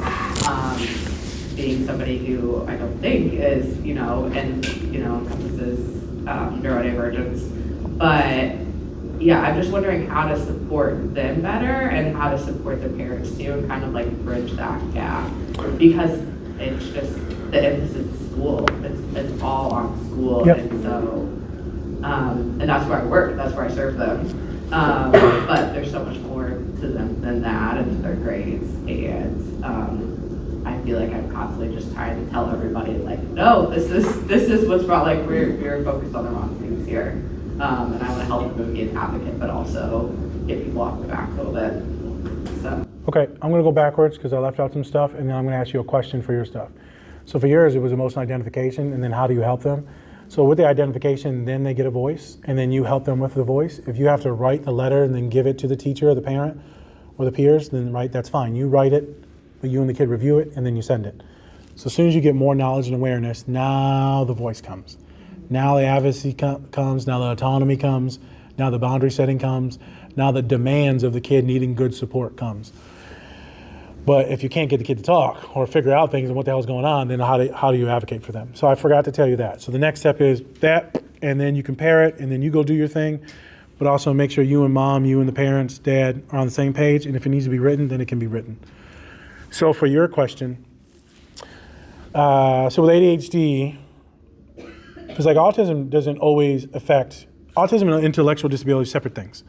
Being somebody who I don't think is, encompasses neurodivergence. But yeah, I'm just wondering how to support them better and how to support the parents too, and kind of like bridge that gap. Because it's just the emphasis is school. It's all on school. Yep. And so, and that's where I work, that's where I serve them. But there's so much more to them than that, and to their grades. And I feel like I'm constantly just trying to tell everybody, like, no, this is what's wrong. Like, we're focused on the wrong things here. And I want to help them be an advocate, but also get people off the back a little bit. So. Okay, I'm going to go backwards because I left out some stuff, and then I'm going to ask you a question for your stuff. So for yours, it was emotional identification, and then how do you help them? So with the identification, then they get a voice, and then you help them with the voice. If you have to write the letter and then give it to the teacher or the parent or the peers, then that's fine. You write it, but you and the kid review it, and then you send it. So as soon as you get more knowledge and awareness, now the voice comes. Now the advocacy comes, now the autonomy comes, now the boundary setting comes, now the demands of the kid needing good support comes. But if you can't get the kid to talk or figure out things and what the hell's going on, then how do you advocate for them? So I forgot to tell you that. So the next step is that, and then you compare it, and then you go do your thing, but also make sure you and mom, you and the parents, dad are on the same page, and if it needs to be written, then it can be written. So for your question, so with ADHD, because like autism doesn't always affect, autism and intellectual disability are separate things.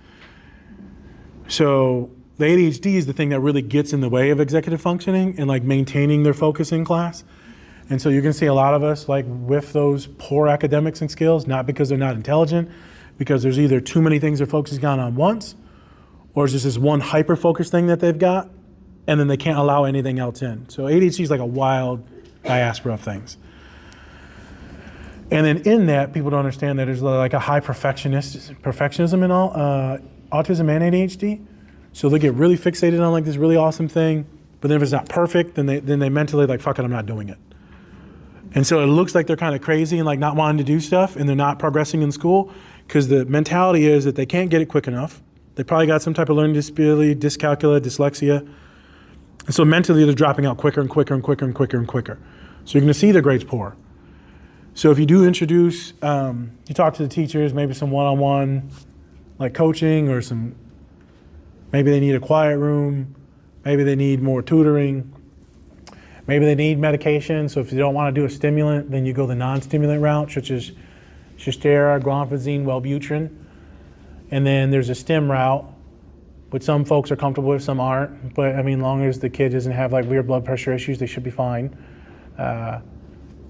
So the ADHD is the thing that really gets in the way of executive functioning and like maintaining their focus in class. And so you're gonna see a lot of us like with those poor academics and skills, not because they're not intelligent, because there's either too many things they're focusing on once, or it's just this one hyper-focused thing that they've got, and then they can't allow anything else in. So ADHD is like a wild diaspora of things. And then in that, people don't understand that there's like a high perfectionism in all autism and ADHD. So they get really fixated on like this really awesome thing, but then if it's not perfect, then they mentally like, fuck it, I'm not doing it. And so it looks like they're kind of crazy and like not wanting to do stuff, and they're not progressing in school because the mentality is that they can't get it quick enough. They probably got some type of learning disability, dyscalculia, dyslexia. And so mentally they're dropping out quicker and quicker and quicker and quicker and quicker. So you're gonna see their grades poor. So if you do introduce, you talk to the teachers, maybe some one-on-one like coaching, or maybe they need a quiet room, maybe they need more tutoring, maybe they need medication. So if you don't want to do a stimulant, then you go the non-stimulant route, such as Shistera, Guanfazine, Wellbutrin. And then there's a stim route, which some folks are comfortable with, some aren't. But I mean, long as the kid doesn't have like weird blood pressure issues, they should be fine.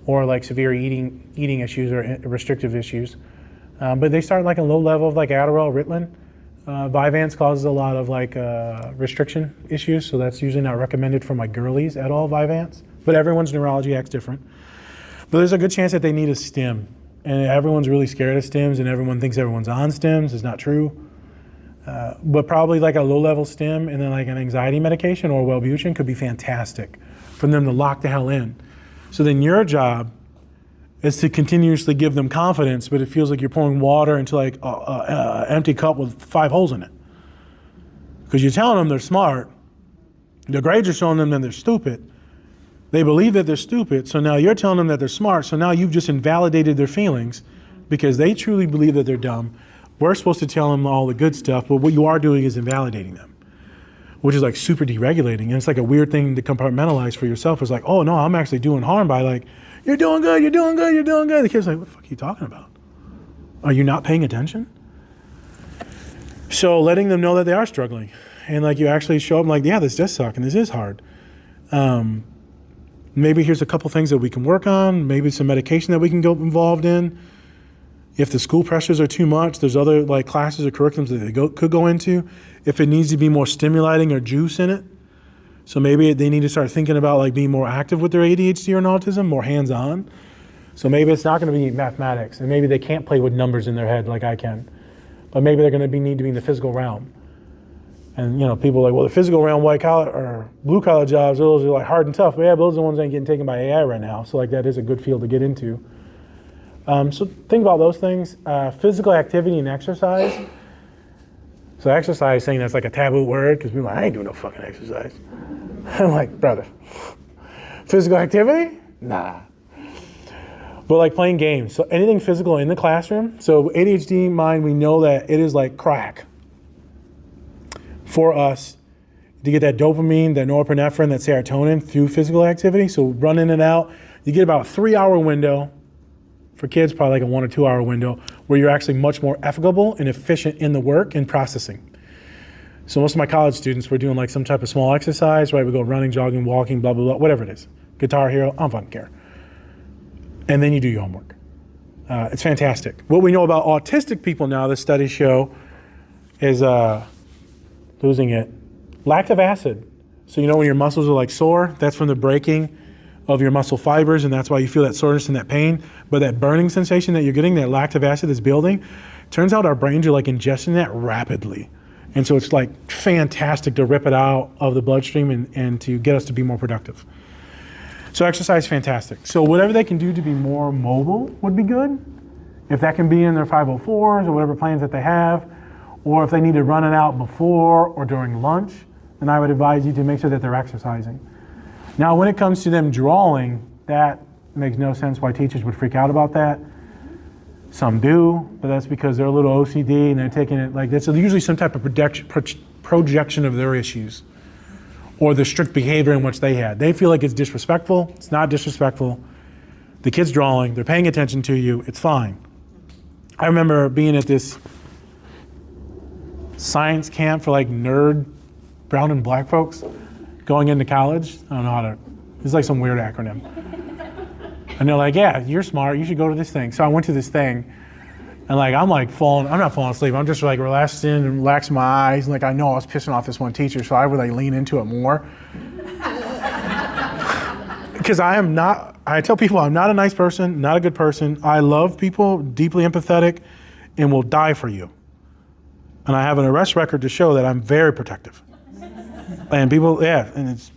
Or like severe eating issues or restrictive issues. But they start like a low level of like Adderall, Ritalin. Vyvanse causes a lot of like restriction issues, so that's usually not recommended for my girlies at all, Vyvanse. But everyone's neurology acts different. But there's a good chance that they need a stim. And everyone's really scared of stims, and everyone thinks everyone's on stims. It's not true. But probably like a low-level stim and then like an anxiety medication or Wellbutrin could be fantastic for them to lock the hell in. So then your job is to continuously give them confidence, but it feels like you're pouring water into like an empty cup with 5 holes in it. Because you're telling them they're smart. The grades are showing them that they're stupid. They believe that they're stupid, so now you're telling them that they're smart, so now you've just invalidated their feelings because they truly believe that they're dumb. We're supposed to tell them all the good stuff, but what you are doing is invalidating them, which is like super deregulating. And it's like a weird thing to compartmentalize for yourself. It's like, oh no, I'm actually doing harm by like, you're doing good, you're doing good, you're doing good. The kid's like, what the fuck are you talking about? Are you not paying attention? So letting them know that they are struggling. And like you actually show them like, yeah, this does suck and this is hard. Maybe here's a couple things that we can work on, maybe some medication that we can go involved in. If the school pressures are too much, there's other like classes or curriculums that they could go into. If it needs to be more stimulating or juice in it. So maybe they need to start thinking about like being more active with their ADHD or autism, more hands-on. So maybe it's not going to be mathematics, and maybe they can't play with numbers in their head like I can. But maybe they're going to need to be in the physical realm. And you know, people are like, well, the physical realm, white collar or blue collar jobs, those are like hard and tough. But yeah, those are the ones that ain't getting taken by AI right now. So like that is a good field to get into. So think about those things. Physical activity and exercise. So exercise, saying that's like a taboo word because people are like, I ain't doing no fucking exercise. I'm like, brother, physical activity? Nah. But like playing games. So anything physical in the classroom. So ADHD mind, we know that it is like crack for us to get that dopamine, that norepinephrine, that serotonin through physical activity. So running it out, you get about a 3-hour window. For kids, probably like a 1 or 2 hour window where you're actually much more efficient and efficient in the work and processing. So most of my college students were doing like some type of small exercise, right? We go running, jogging, walking, blah, blah, blah, whatever it is. Guitar Hero, I don't fucking care. And then you do your homework. It's fantastic. What we know about autistic people now, the studies show, is losing it. Lactic acid. So you know when your muscles are like sore, that's from the breaking of your muscle fibers, and that's why you feel that soreness and that pain. But that burning sensation that you're getting, that lactic acid that's building, turns out our brains are like ingesting that rapidly. And so it's like fantastic to rip it out of the bloodstream and to get us to be more productive. So exercise, fantastic. So whatever they can do to be more mobile would be good. If that can be in their 504s or whatever plans that they have, or if they need to run it out before or during lunch, then I would advise you to make sure that they're exercising. Now, when it comes to them drawing, that makes no sense why teachers would freak out about that. Some do, but that's because they're a little OCD and they're taking it like that's usually some type of projection of their issues or the strict behavior in which they had. They feel like it's disrespectful. It's not disrespectful. The kid's drawing, they're paying attention to you, it's fine. I remember being at this science camp for like nerd brown and black folks going into college. I don't know how to, it's like some weird acronym. And they're like, yeah, you're smart, you should go to this thing. So I went to this thing and like, I'm not falling asleep. I'm just like relaxing and relaxing my eyes. And like, I know I was pissing off this one teacher, so I would like lean into it more. Because I tell people I'm not a nice person, not a good person. I love people, deeply empathetic, and will die for you. And I have an arrest record to show that I'm very protective. And people, yeah, and it's,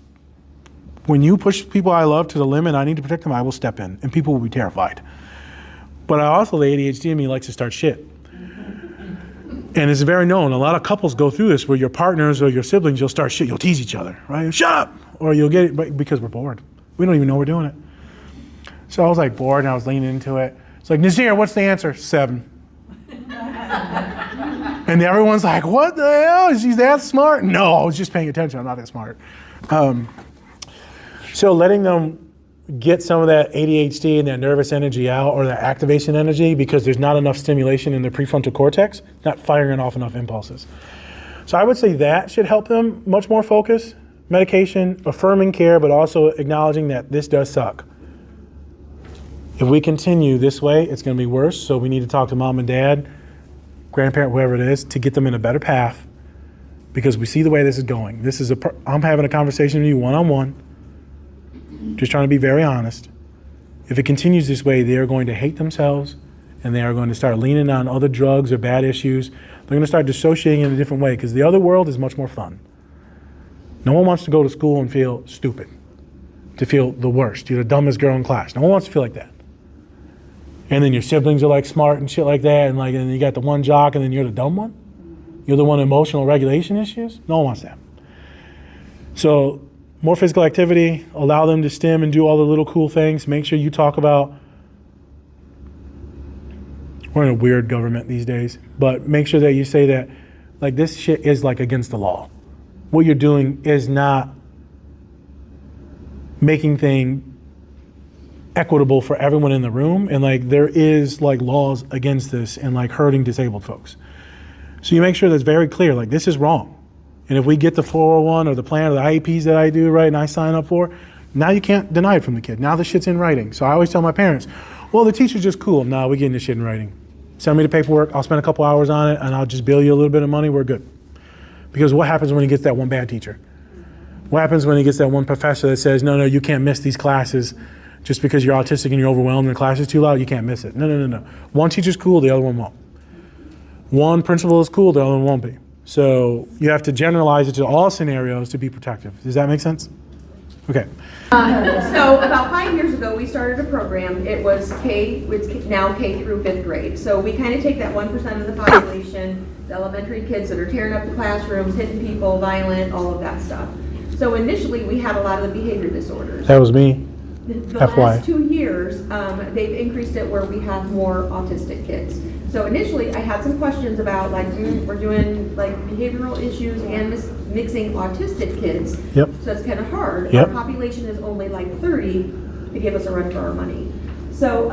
when you push people I love to the limit, I need to protect them, I will step in, and people will be terrified. But I also, the ADHD in me likes to start shit. And it's very known, a lot of couples go through this where your partners or your siblings, you'll start shit, you'll tease each other, right? Shut up! Or you'll get it because we're bored. We don't even know we're doing it. So I was like bored and I was leaning into it. It's like, Nazir, what's the answer? 7. And everyone's like, what the hell? Is he that smart? No, I was just paying attention. I'm not that smart. So letting them get some of that ADHD and that nervous energy out or that activation energy because there's not enough stimulation in the prefrontal cortex, not firing off enough impulses. So I would say that should help them much more focus. Medication, affirming care, but also acknowledging that this does suck. If we continue this way, it's going to be worse. So we need to talk to mom and dad, grandparent, whoever it is, to get them in a better path, because we see the way this is going. I'm having a conversation with you one-on-one, just trying to be very honest. If it continues this way, they are going to hate themselves, and they are going to start leaning on other drugs or bad issues. They're going to start dissociating in a different way, because the other world is much more fun. No one wants to go to school and feel stupid, to feel the worst. You're the dumbest girl in class. No one wants to feel like that. And then your siblings are like smart and shit like that, and then you got the one jock, and then you're the dumb one. You're the one with emotional regulation issues. No one wants that. So more physical activity, allow them to stim and do all the little cool things. Make sure you talk about, we're in a weird government these days, but make sure that you say that like this shit is like against the law. What you're doing is not making things equitable for everyone in the room, and like there is like laws against this and like hurting disabled folks. So you make sure that's very clear, like this is wrong. And if we get the 401 or the plan or the IEPs that I do, right, and I sign up for, now you can't deny it from the kid. Now the shit's in writing. So I always tell my parents, well, the teacher's just cool. No, we're getting this shit in writing. Send me the paperwork, I'll spend a couple hours on it, and I'll just bill you a little bit of money, we're good. Because what happens when he gets that one bad teacher? What happens when he gets that one professor that says, no, you can't miss these classes just because you're autistic and you're overwhelmed and the class is too loud, you can't miss it. No. One teacher's cool, the other one won't. One principal is cool, the other one won't be. So you have to generalize it to all scenarios to be protective. Does that make sense? Okay. So about 5 years ago, we started a program. It's now K through 5th grade. So we kind of take that 1% of the population, the elementary kids that are tearing up the classrooms, hitting people, violent, all of that stuff. So initially, we had a lot of the behavior disorders. That was me. The FY. last 2 years, they've increased it where we have more autistic kids. So initially, I had some questions about we're doing like behavioral issues and mixing autistic kids. Yep. So it's kind of hard. Yep. Our population is only like 30 to give us a run for our money. So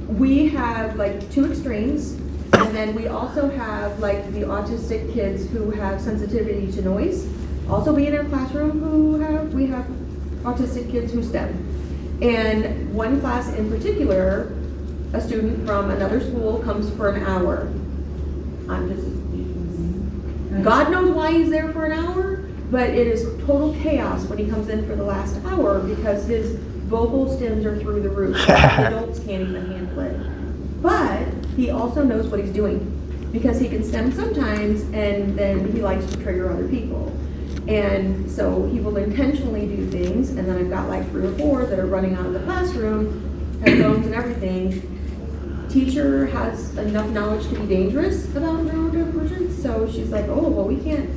we have like 2 extremes, and then we also have like the autistic kids who have sensitivity to noise. Also be in our classroom we have autistic kids who STEM. And one class in particular, a student from another school comes for an hour. God knows why he's there for an hour, but it is total chaos when he comes in for the last hour because his vocal stems are through the roof. Adults can't even handle it. But he also knows what he's doing because he can stem sometimes, and then he likes to trigger other people. And so he will intentionally do things, and then I've got like 3 or 4 that are running out of the classroom, headphones and everything. Teacher has enough knowledge to be dangerous about neurodivergence, so she's like, oh, well, we can't,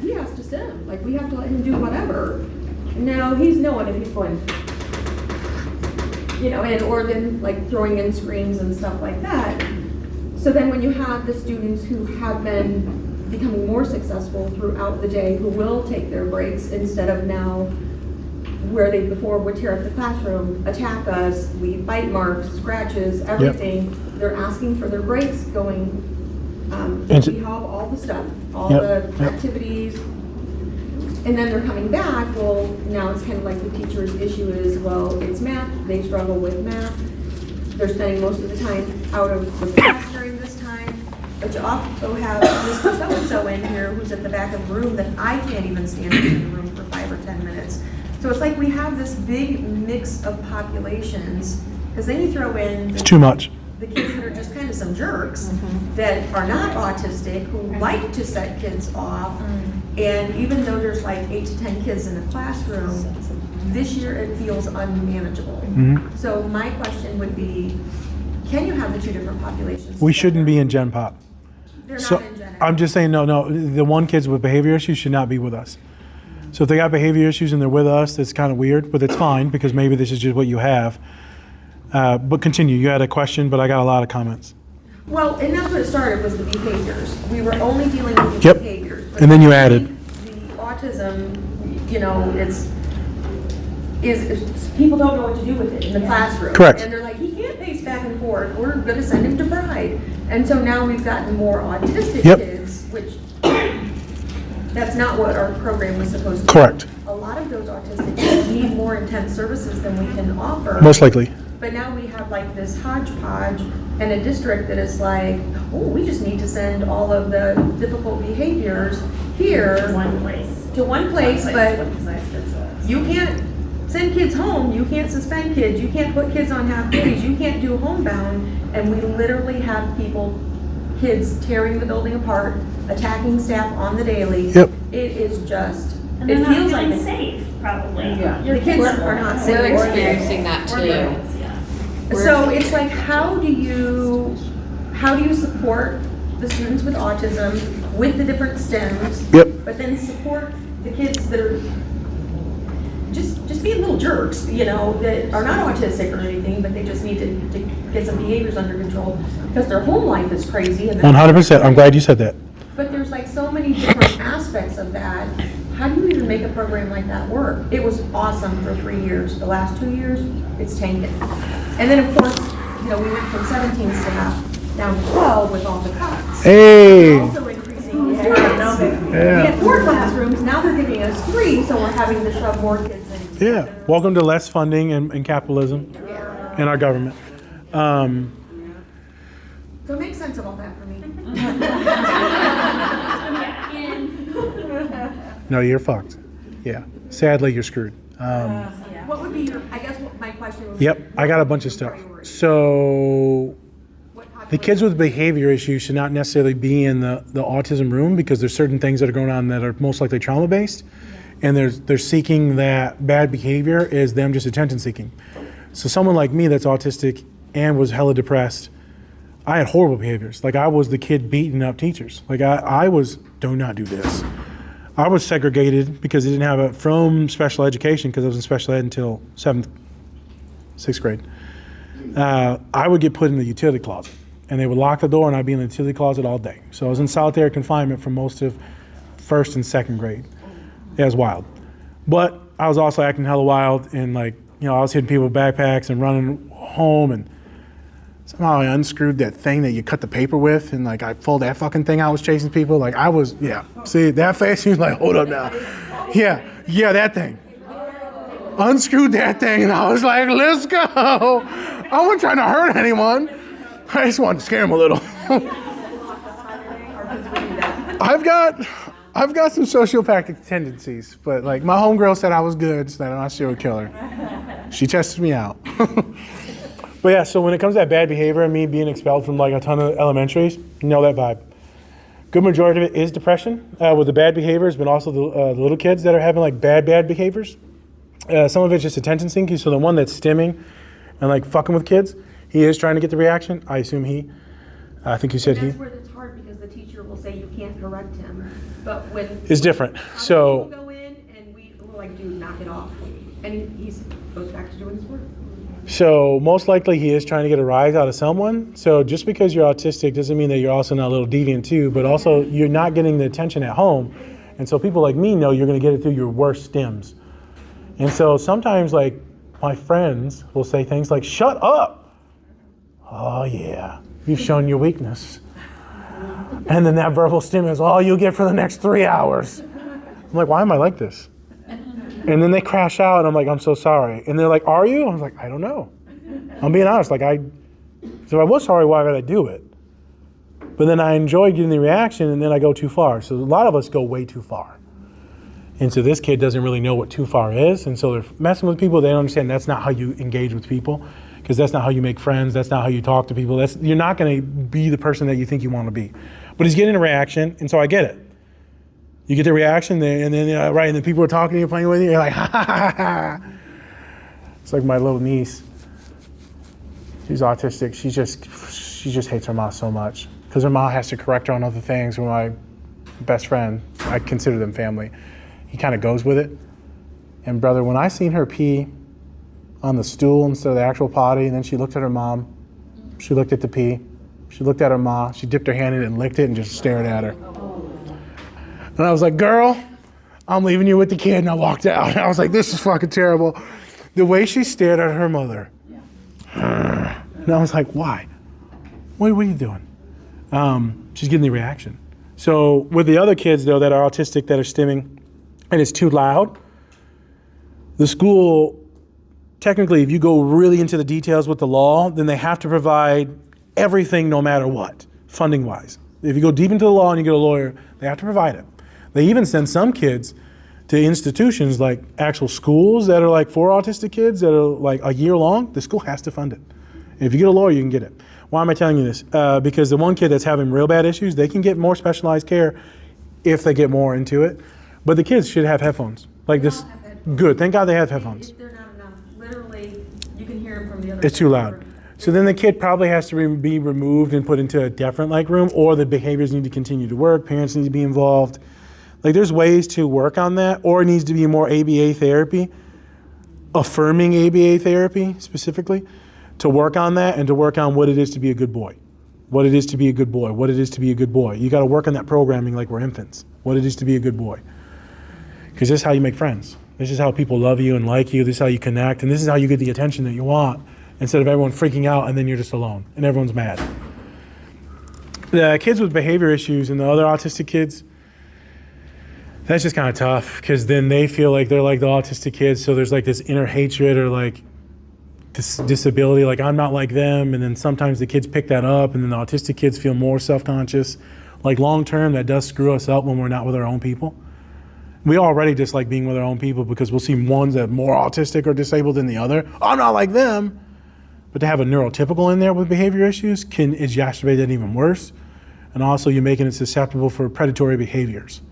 he has to STEM, like we have to let him do whatever. Now he's knowing if he's going, and or then like throwing in screens and stuff like that. So then when you have the students who have been becoming more successful throughout the day, who will take their breaks instead of now where they before would tear up the classroom, attack us, leave bite marks, scratches, everything. Yep. They're asking for their breaks, going we have all the stuff, all the activities, and then they're coming back. Well, now it's kind of like the teacher's issue is, well, it's math, they struggle with math. They're spending most of the time out of the class during this time. But you also have Mr. So-and-so in here who's at the back of the room that I can't even stand in the room for 5 or 10 minutes. So it's like we have this big mix of populations, because then you throw in It's too much. The kids that are just kind of some jerks that are not autistic, who like to set kids off. And even though there's like 8 to 10 kids in a classroom, this year it feels unmanageable. So my question would be, can you have the 2 different populations? We shouldn't be in Gen Pop. They're So not in Gen X. I'm just saying, no, the one kids with behavior issues should not be with us. So if they got behavior issues and they're with us, that's kind of weird, but it's fine because maybe this is just what you have. But continue. You had a question, but I got a lot of comments. Well, and that's what it started, was the behaviors. We were only dealing with the behaviors. But And then you added. The autism, is people don't know what to do with it in the classroom. Correct. And they're like, he can't pace back and forth. We're going to send him to Pride. And so now we've gotten more autistic kids, which that's not what our program was supposed to Correct. do. A lot of those autistic kids need more intense services than we can offer. Most likely. But now we have like this hodgepodge and a district that is like, oh, we just need to send all of the difficult behaviors here One place. to one place, but One size fits all. you can't send kids home, you can't suspend kids, you can't put kids on half days, you can't do homebound, and we literally have kids tearing the building apart, attacking staff on the daily. Yep. It is just, And they're it not feels like feeling it. safe, probably. Yeah. The kids are not safe. We're or experiencing that too. Yeah. So it's like, how do you support the students with autism with the different STEMs? Yep. But then support the kids that are just being little jerks, that are not autistic or anything, but they just need to get some behaviors under control because their home life is crazy. And 100%. I'm glad you said that. but there's like so many different aspects of that. How do you even make a program like that work? It was awesome for 3 years. The last 2 years, it's tanked. And then of course, we went from 17 staff down to 12 with all the cuts. Hey. Also increasing the students. We had 4 classrooms, now they're giving us 3, so we're having to shove more kids in. Yeah. Welcome to less funding and capitalism in our government. So make sense of all that for me. No, you're fucked. Yeah. Sadly, you're screwed. What would be my question would be. Yep. I got a bunch of stuff. So the kids with behavior issues should not necessarily be in the autism room because there's certain things that are going on that are most likely trauma-based. And they're seeking that bad behavior is them just attention seeking. So someone like me that's autistic and was hella depressed, I had horrible behaviors. Like I was the kid beating up teachers. Like I was, do not do this. I was segregated because I didn't have from special education because I was in special ed until 6th grade. I would get put in the utility closet and they would lock the door and I'd be in the utility closet all day. So I was in solitary confinement for most of 1st and 2nd grade. It was wild. But I was also acting hella wild and I was hitting people with backpacks and running home and somehow I unscrewed that thing that you cut the paper with and I pulled that fucking thing. I was chasing people. See that face? He was like, hold up now. Yeah, that thing. Unscrewed that thing and I was like, let's go. I wasn't trying to hurt anyone. I just wanted to scare him a little. I've got some sociopathic tendencies, but my homegirl said I was good, so I'm not a serial killer. She tested me out. But yeah, so when it comes to that bad behavior and me being expelled from a ton of elementaries, know that vibe. Good majority of it is depression with the bad behaviors, but also the little kids that are having bad behaviors. Some of it's just attention seeking. So the one that's stimming and fucking with kids, he is trying to get the reaction. I assume I think you said he. That's where it's hard because the teacher will say you can't correct him, but when It's different. So go in and we're like, dude, knock it off, and he goes back to doing his work. So most likely he is trying to get a rise out of someone. So just because you're autistic doesn't mean that you're also not a little deviant too, but also you're not getting the attention at home. And so people like me know you're going to get it through your worst stims. And so sometimes my friends will say things like, shut up. Oh yeah, you've shown your weakness. And then that verbal stim is all you'll get for the next 3 hours. I'm like, why am I like this? And then they crash out and I'm like, I'm so sorry. And they're like, are you? I was like, I don't know. I'm being honest. So if I was sorry, why would I do it? But then I enjoy getting the reaction and then I go too far. So a lot of us go way too far. And so this kid doesn't really know what too far is. And so they're messing with people. They don't understand that's not how you engage with people because that's not how you make friends. That's not how you talk to people. You're not going to be the person that you think you want to be. But he's getting a reaction. And so I get it. You get the reaction there, and then right, and then people are talking to you, playing with you. You're like, ha ha ha ha. It's like my little niece. She's autistic. She just hates her mom so much because her mom has to correct her on other things. With my best friend, I consider them family. He kind of goes with it. And brother, when I seen her pee on the stool instead of the actual potty, and then she looked at her mom, she looked at the pee, she looked at her mom, she dipped her hand in it and licked it and just stared at her. And I was like, girl, I'm leaving you with the kid. And I walked out. And I was like, this is fucking terrible. The way she stared at her mother. And I was like, why? What are you doing? She's getting the reaction. So with the other kids, though, that are autistic, that are stimming, and it's too loud, the school technically, if you go really into the details with the law, then they have to provide everything no matter what, funding-wise. If you go deep into the law and you get a lawyer, they have to provide it. They even send some kids to institutions like actual schools that are like for autistic kids that are like a year long. The school has to fund it. If you get a lawyer, you can get it. Why am I telling you this? Because the one kid that's having real bad issues, they can get more specialized care if they get more into it. But the kids should have headphones. Like this. Good. Thank God they have headphones. They're not enough. Literally, you can hear them from the other. It's too loud. So then the kid probably has to be removed and put into a different like room, or the behaviors need to continue to work. Parents need to be involved. Like there's ways to work on that, or it needs to be more ABA therapy, affirming ABA therapy specifically, to work on that and to work on what it is to be a good boy. What it is to be a good boy. What it is to be a good boy. You got to work on that programming like we're infants. What it is to be a good boy. Because this is how you make friends. This is how people love you and like you. This is how you connect. And this is how you get the attention that you want, instead of everyone freaking out and then you're just alone and everyone's mad. The kids with behavior issues and the other autistic kids, that's just kind of tough, because then they feel like they're like the autistic kids. So there's like this inner hatred or like this disability, like I'm not like them. And then sometimes the kids pick that up, and then the autistic kids feel more self-conscious. Like long term, that does screw us up when we're not with our own people. We already dislike being with our own people because we'll see ones that are more autistic or disabled than the other. I'm not like them. But to have a neurotypical in there with behavior issues can exacerbate that even worse. And also you're making it susceptible for predatory behaviors.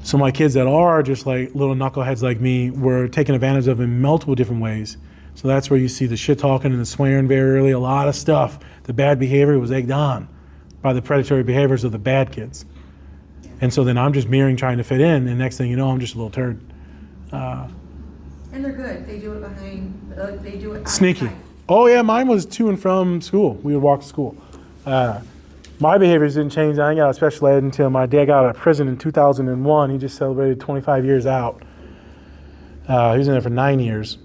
So my kids that are just like little knuckleheads like me were taken advantage of in multiple different ways. So that's where you see the shit talking and the swearing very early. A lot of stuff, the bad behavior was egged on by the predatory behaviors of the bad kids. And so then I'm just mirroring, trying to fit in, and next thing you know, I'm just a little turd. And they're good. They do it behind, they do it Sneaky. outside. Oh yeah, mine was to and from school. We would walk to school. My behaviors didn't change. I got out of special ed until my dad got out of prison in 2001. He just celebrated 25 years out. He was in there for 9 years.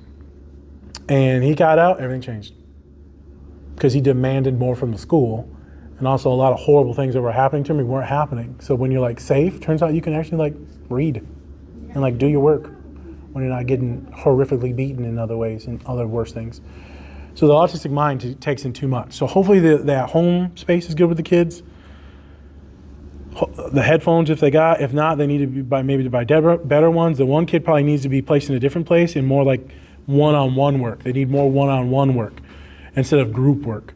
And he got out, everything changed. Because he demanded more from the school. And also a lot of horrible things that were happening to me weren't happening. So when you're like safe, turns out you can actually like read and like do your work when you're not getting horrifically beaten in other ways and other worse things. So the autistic mind takes in too much. So hopefully that home space is good with the kids. The headphones, if they got, if not, they need to be maybe to buy better ones. The one kid probably needs to be placed in a different place and more like one-on-one work. They need more one-on-one work instead of group work.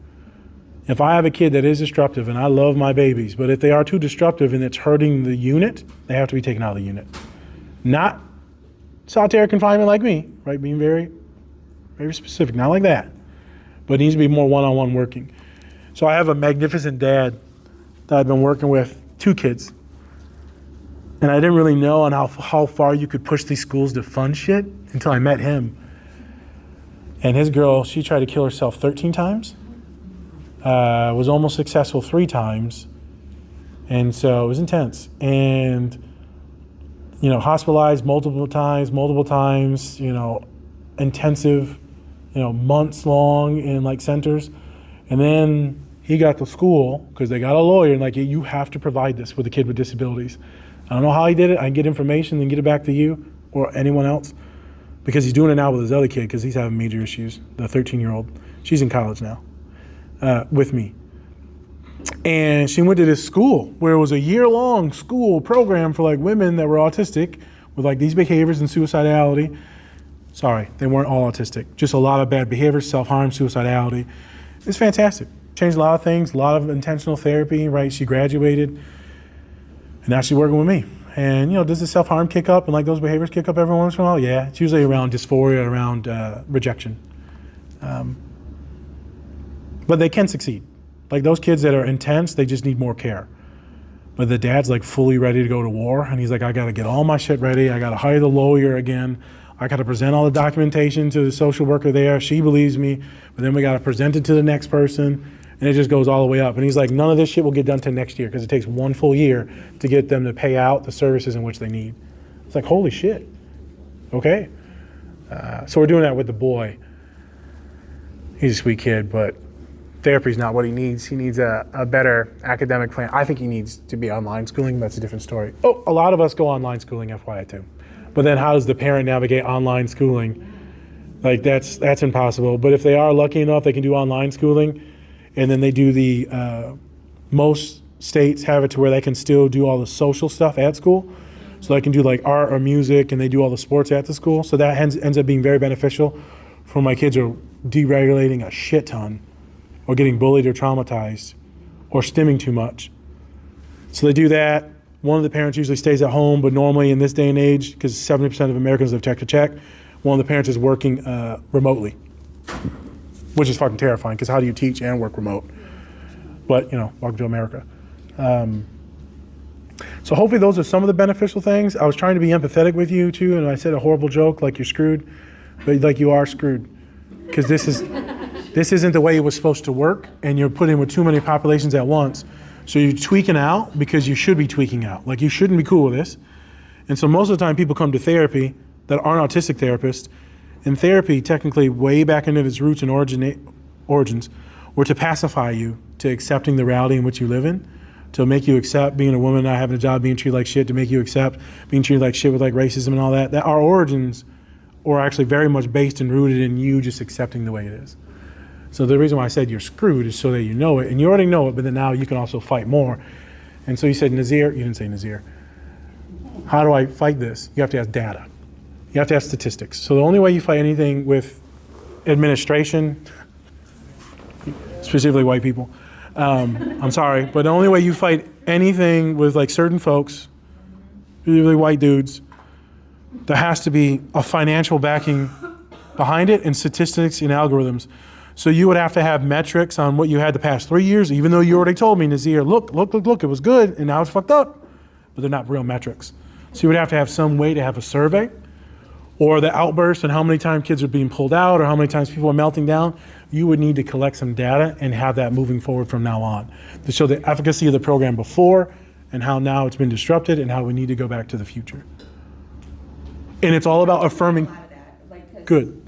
If I have a kid that is disruptive, and I love my babies, but if they are too disruptive and it's hurting the unit, they have to be taken out of the unit. Not solitary confinement like me, right? Being very, very specific, not like that. But it needs to be more one-on-one working. So I have a magnificent dad that I've been working with, 2 kids. And I didn't really know on how far you could push these schools to fund shit until I met him. And his girl, she tried to kill herself 13 times. Was almost successful 3 times. And so it was intense. And, you know, hospitalized multiple times, you know, intensive, you know, months long in like centers. And then he got to school because they got a lawyer and like, you have to provide this with a kid with disabilities. I don't know how he did it. I can get information and get it back to you or anyone else, because he's doing it now with his other kid because he's having major issues, the 13-year-old. She's in college now. With me. And she went to this school where it was a year-long school program for like women that were autistic with like these behaviors and suicidality. Sorry, they weren't all autistic. Just a lot of bad behaviors, self-harm, suicidality. It's fantastic. Changed a lot of things, a lot of intentional therapy, right? She graduated and now she's working with me. And, you know, does the self-harm kick up and like those behaviors kick up every once in a while? Yeah, it's usually around dysphoria, around rejection. But they can succeed. Like those kids that are intense, they just need more care. But the dad's like fully ready to go to war. And he's like, I got to get all my shit ready. I got to hire the lawyer again. I got to present all the documentation to the social worker there. She believes me. But then we got to present it to the next person. And it just goes all the way up. And he's like, none of this shit will get done till next year because it takes 1 full year to get them to pay out the services in which they need. It's like, holy shit. Okay. So we're doing that with the boy. He's a sweet kid, but therapy is not what he needs. He needs a better academic plan. I think he needs to be online schooling. That's a different story. Oh, a lot of us go online schooling, FYI too. But then how does the parent navigate online schooling Like that's impossible. But if they are lucky enough, they can do online schooling, and then they do most states have it to where they can still do all the social stuff at school. So they can do like art or music, and they do all the sports at the school. So that ends up being very beneficial for my kids who are deregulating a shit ton, or getting bullied or traumatized, or stimming too much. So they do that. One of the parents usually stays at home, but normally in this day and age, because 70% of Americans live check to check, one of the parents is working remotely, which is fucking terrifying, because how do you teach and work remote? But, welcome to America. So hopefully those are some of the beneficial things. I was trying to be empathetic with you too, and I said a horrible joke like you're screwed, but like you are screwed, because this isn't the way it was supposed to work, and you're put in with too many populations at once. So you're tweaking out because you should be tweaking out. Like you shouldn't be cool with this. And so most of the time people come to therapy that aren't autistic therapists, and therapy technically way back into its roots and origins were to pacify you to accepting the reality in which you live in, to make you accept being a woman, not having a job, being treated like shit, to make you accept being treated like shit with like racism and all that. That our origins are actually very much based and rooted in you just accepting the way it is. So the reason why I said you're screwed is so that you know it, and you already know it, but then now you can also fight more. And so you said, Nazir, you didn't say Nazir. How do I fight this? You have to ask data. You have to ask statistics. So the only way you fight anything with administration, specifically white people, I'm sorry, but the only way you fight anything with like certain folks, usually white dudes, there has to be a financial backing behind it and statistics and algorithms. So you would have to have metrics on what you had the past 3 years, even though you already told me, Nazir, look, it was good, and now it's fucked up. But they're not real metrics. So you would have to have some way to have a survey, or the outburst and how many times kids are being pulled out, or how many times people are melting down. You would need to collect some data and have that moving forward from now on to show the efficacy of the program before and how now it's been disrupted and how we need to go back to the future. And it's all about affirming. Good.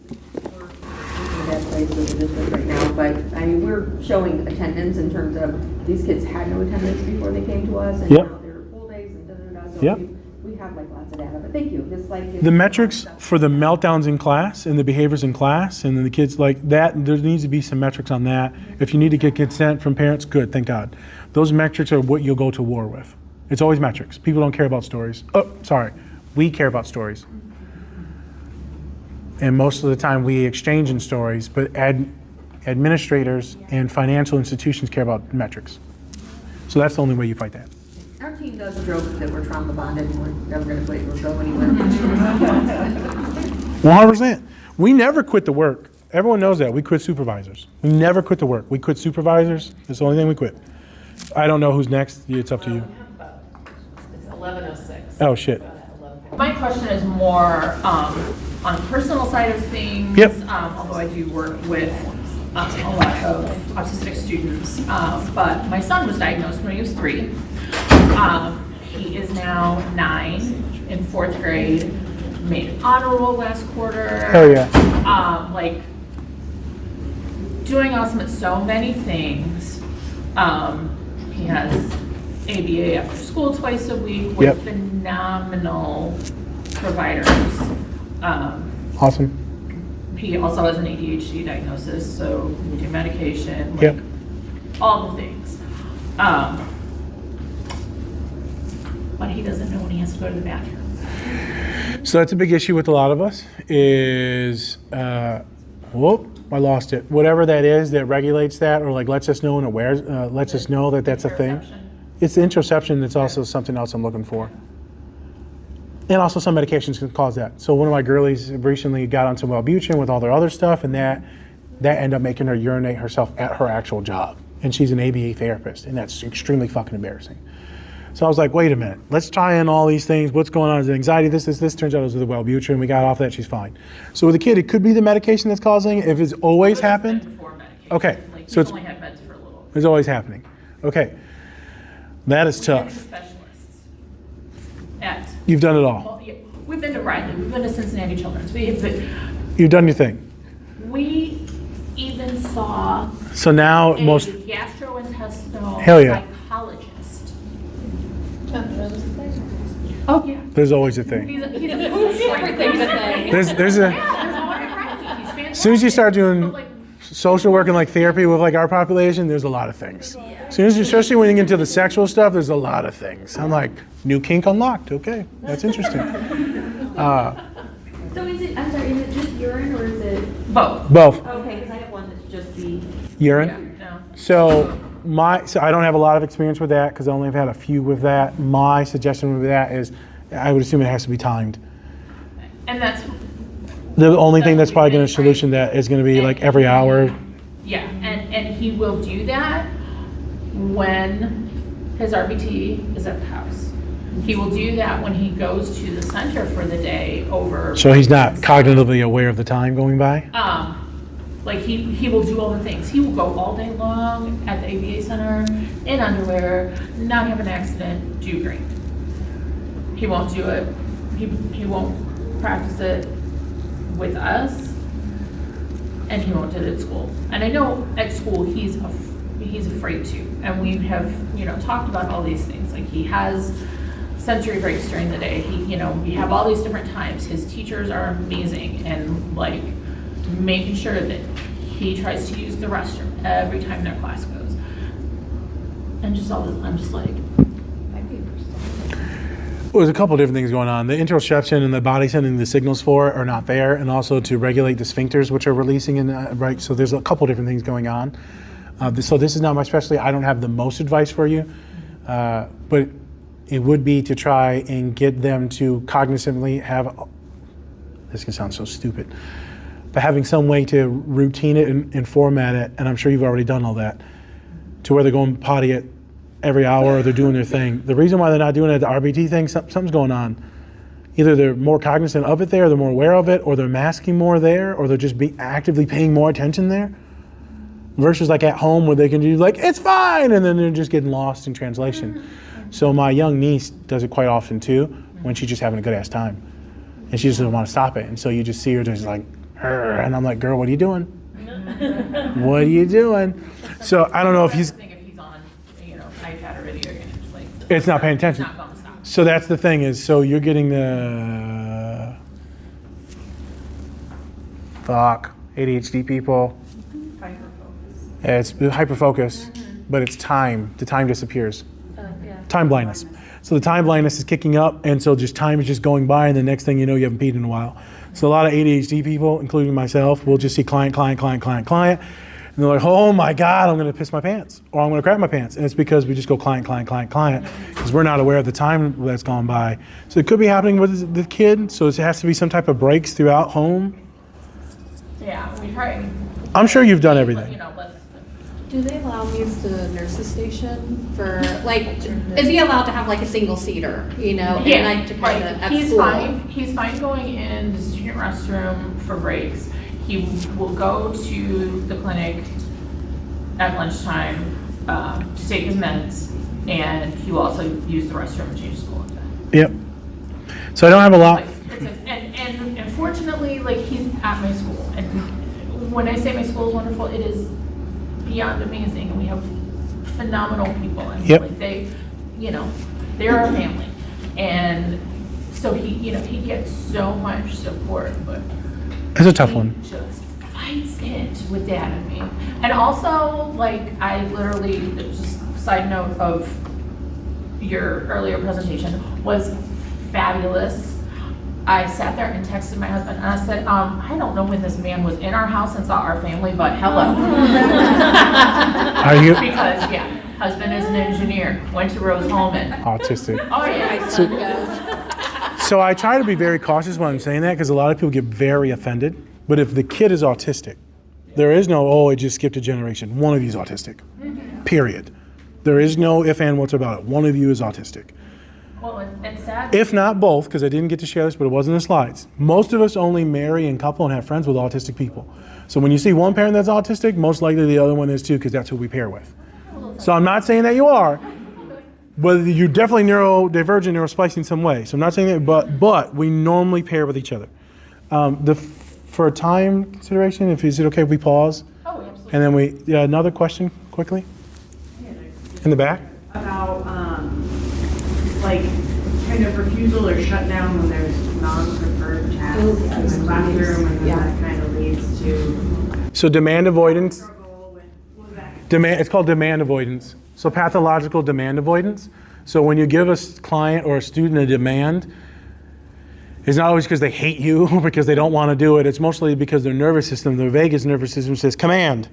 That place with the district right now, but I mean, we're showing attendance in terms of these kids had no attendance before they came to us, and Yep. now they're full days and da-da-da, so Yep. we have like lots of data, but thank you, just like. The metrics for the meltdowns in class and the behaviors in class and then the kids like that, there needs to be some metrics on that. If you need to get consent from parents, good, thank God. Those metrics are what you'll go to war with. It's always metrics. People don't care about stories. Oh, sorry. We care about stories. And most of the time we exchange in stories, but administrators and financial institutions care about metrics. So that's the only way you fight that. Our team does joke that we're trauma bonded and we're never gonna quit, we'll go anywhere. 100%. We never quit the work. Everyone knows that. We quit supervisors. We never quit the work. We quit supervisors. That's the only thing we quit. I don't know who's next. It's up to you. It's 11:06. Oh, shit. My question is more on the personal side of things. Yep. Although I do work with a lot of autistic students. But my son was diagnosed when he was 3. He is now 9 in 4th grade. Made an honor roll last quarter. Hell yeah. Like doing awesome at so many things. He has ABA after school twice a week with Yep. phenomenal providers. Awesome. He also has an ADHD diagnosis, so we do medication, like Yep. all the things. But he doesn't know when he has to go to the bathroom. So that's a big issue with a lot of us is, whoop, I lost it. Whatever that is that regulates that or like lets us know and awares, lets us know that that's a thing. Interoception. It's the interoception that's also something else I'm looking for. And also some medications can cause that. So one of my girlies recently got on some Wellbutrin with all their other stuff, and that ended up making her urinate herself at her actual job. And she's an ABA therapist, and that's extremely fucking embarrassing. So I was like, wait a minute, let's try in all these things. What's going on? Is it anxiety? This. Turns out it was with the Wellbutrin. We got off that, she's fine. So with a kid, it could be the medication that's causing it. If it's always But it's been happened, before medication. Okay, Like, so he's it's- only had meds for a little. it's always happening. Okay, that is We've been to tough. specialists. At, You've done it all. well, yeah, we've been to Riley, we've been to Cincinnati Children's. You've done your thing. We even saw So now a most, gastrointestinal Hell yeah. psychologist. Oh, yeah. there's always a thing. He's a food everything's a thing. There's a, Yeah, there's one in Riley. He's As soon as you start But doing like, social work and like therapy with like our population, there's a lot of things. As soon as you, especially when you get into the sexual stuff, there's a lot of things. I'm like, new kink unlocked. Okay, that's interesting. So is it, I'm sorry, is it just urine or is it? both. Both Okay, because I have one that's just the. urine. No. So I don't have a lot of experience with that because I only have had a few with that. My suggestion with that is, I would assume it has to be timed. And that's, The only thing that's probably going to solution that is going to be like every hour. yeah, and he will do that when his RBT is at the house. He will do that when he goes to the center for the day over. So he's not cognitively aware of the time going by. Like he will do all the things. He will go all day long at the ABA center in underwear, not have an accident, do great. He won't do it. He won't practice it with us, and he won't do it at school. And I know at school he's afraid to. And we have talked about all these things. Like he has sensory breaks during the day. We have all these different times. His teachers are amazing and like making sure that he tries to use the restroom every time their class goes. And just all this, I'm just like, Well, there's a couple different things going on. The interoception and the body sending the signals for it are not there, and also to regulate the sphincters, which are releasing in right. So there's a couple different things going on. So this is not my specialty. I don't have the most advice for you, but it would be to try and get them to cognitively have. This can sound so stupid, but having some way to routine it and format it, and I'm sure you've already done all that, to where they're going potty at every hour or they're doing their thing. The reason why they're not doing it, the RBT thing, something's going on. Either they're more cognizant of it there, they're more aware of it, or they're masking more there, or they're just actively paying more attention there. Versus like at home where they can do like, it's fine, and then they're just getting lost in translation. So my young niece does it quite often too, when she's just having a good ass time. And she just doesn't want to stop it. And so you just see her just like, and I'm like, girl, what are you doing? What are you doing? So I don't know if he's, iPad or video, you're gonna just like. it's not paying attention. Not gonna stop. So that's the thing is, so you're getting the, ADHD people. It's hyperfocus, but it's time. The time disappears. Time blindness. So the time blindness is kicking up, and so just time is just going by, and the next thing you know, you haven't peed in a while. So a lot of ADHD people, including myself, will just see client, and they're like, oh my God, I'm gonna piss my pants, or I'm gonna crap my pants. And it's because we just go client, because we're not aware of the time that's gone by. So it could be happening with the kid, so it has to be some type of breaks throughout home. Yeah, we try. I'm sure you've done everything. Do they allow him to use the nurse's station for, like, is he allowed to have like a single seater, at night to kind of at He's school? fine. He's fine going in the student restroom for breaks. He will go to the clinic at lunchtime to take his meds, and he will also use the restroom and change school. Yep. So I don't have a lot. And unfortunately, like, he's at my school, and when I say my school is wonderful, it is beyond amazing, and we have phenomenal people, and Yep. like they're our family, and so he gets so much support, but It's a tough one. he just fights it with Dad and me. And also, like, I literally, just side note of your earlier presentation was fabulous. I sat there and texted my husband and I said, I don't know when this man was in our house and saw our family, but hello. Are you Because, husband is an engineer, went to Rose Holman. autistic? Oh, yeah. So I try to be very cautious when I'm saying that because a lot of people get very offended. But if the kid is autistic, there is no, it just skipped a generation. One of you is autistic, period. There is no if and what's about it. One of you is autistic. Well, it's sad. If not both, because I didn't get to share this, but it was in the slides. Most of us only marry and couple and have friends with autistic people. So when you see one parent that's autistic, most likely the other one is too, because that's who we pair with. So I'm not saying that you are, but you're definitely neurodivergent, neurosplicing in some way. So I'm not saying that, but we normally pair with each other. For a time consideration, is it okay if we pause? Oh, absolutely. And then another question quickly? In the back? About, like, kind of refusal or shutdown when there's non-preferred tasks in the classroom, and then that kind of leads to So demand avoidance, struggle with that. it's called demand avoidance. So pathological demand avoidance. So when you give a client or a student a demand, it's not always because they hate you or because they don't want to do it. It's mostly because their nervous system, their vagus nervous system says, command,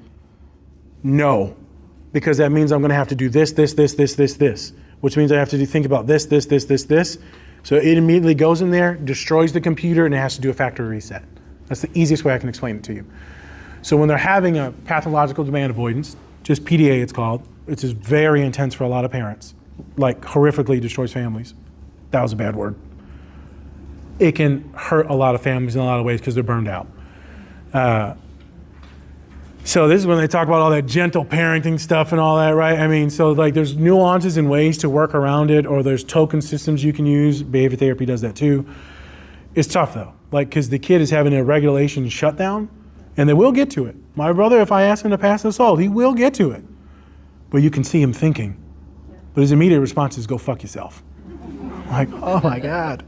no. Because that means I'm going to have to do this, which means I have to think about this. So it immediately goes in there, destroys the computer, and it has to do a factory reset. That's the easiest way I can explain it to you. So when they're having a pathological demand avoidance, just PDA it's called, it's just very intense for a lot of parents, like horrifically destroys families. That was a bad word. It can hurt a lot of families in a lot of ways because they're burned out. So this is when they talk about all that gentle parenting stuff and all that, right? I mean, so like there's nuances and ways to work around it, or there's token systems you can use. Behavior therapy does that too. It's tough though, like because the kid is having a regulation shutdown, and they will get to it. My brother, if I ask him to pass the salt, he will get to it. But you can see him thinking. But his immediate response is, go fuck yourself. Like, oh my God.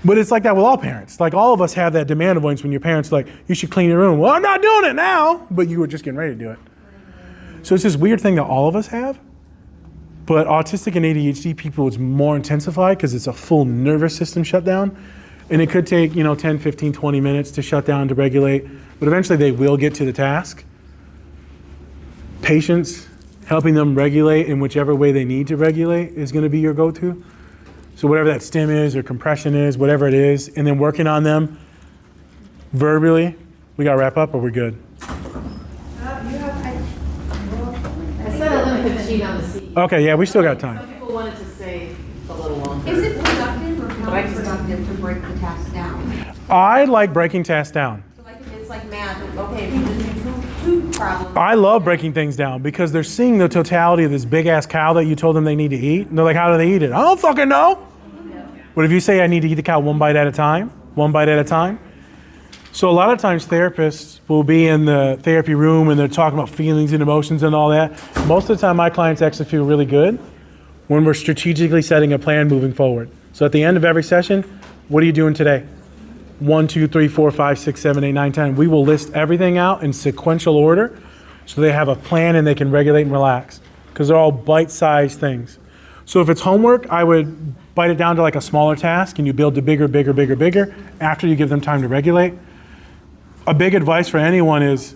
But it's like that with all parents. Like all of us have that demand avoidance when your parents are like, you should clean your room. Well, I'm not doing it now. But you were just getting ready to do it. So it's this weird thing that all of us have. But autistic and ADHD people, it's more intensified because it's a full nervous system shutdown. And it could take, 10, 15, 20 minutes to shut down, to regulate. But eventually they will get to the task. Patience, helping them regulate in whichever way they need to regulate is going to be your go-to. So whatever that stim is or compression is, whatever it is, and then working on them verbally. We got to wrap up or we're good? I said a limited sheet on the seat. Okay, yeah, we still got time. Some people wanted to stay a little longer. Is it productive or counterproductive to break the task down? I like breaking tasks down. So like if it's like math, okay, if you just do two problems. I love breaking things down because they're seeing the totality of this big-ass cow that you told them they need to eat. And they're like, how do they eat it? I don't fucking know. But if you say I need to eat the cow one bite at a time, so a lot of times therapists will be in the therapy room and they're talking about feelings and emotions and all that. Most of the time my clients actually feel really good when we're strategically setting a plan moving forward. So at the end of every session, what are you doing today? 1, 2, 3, 4, 5, 6, 7, 8, 9, 10. We will list everything out in sequential order so they have a plan and they can regulate and relax because they're all bite-sized things. So if it's homework, I would bite it down to like a smaller task and you build to bigger after you give them time to regulate. A big advice for anyone is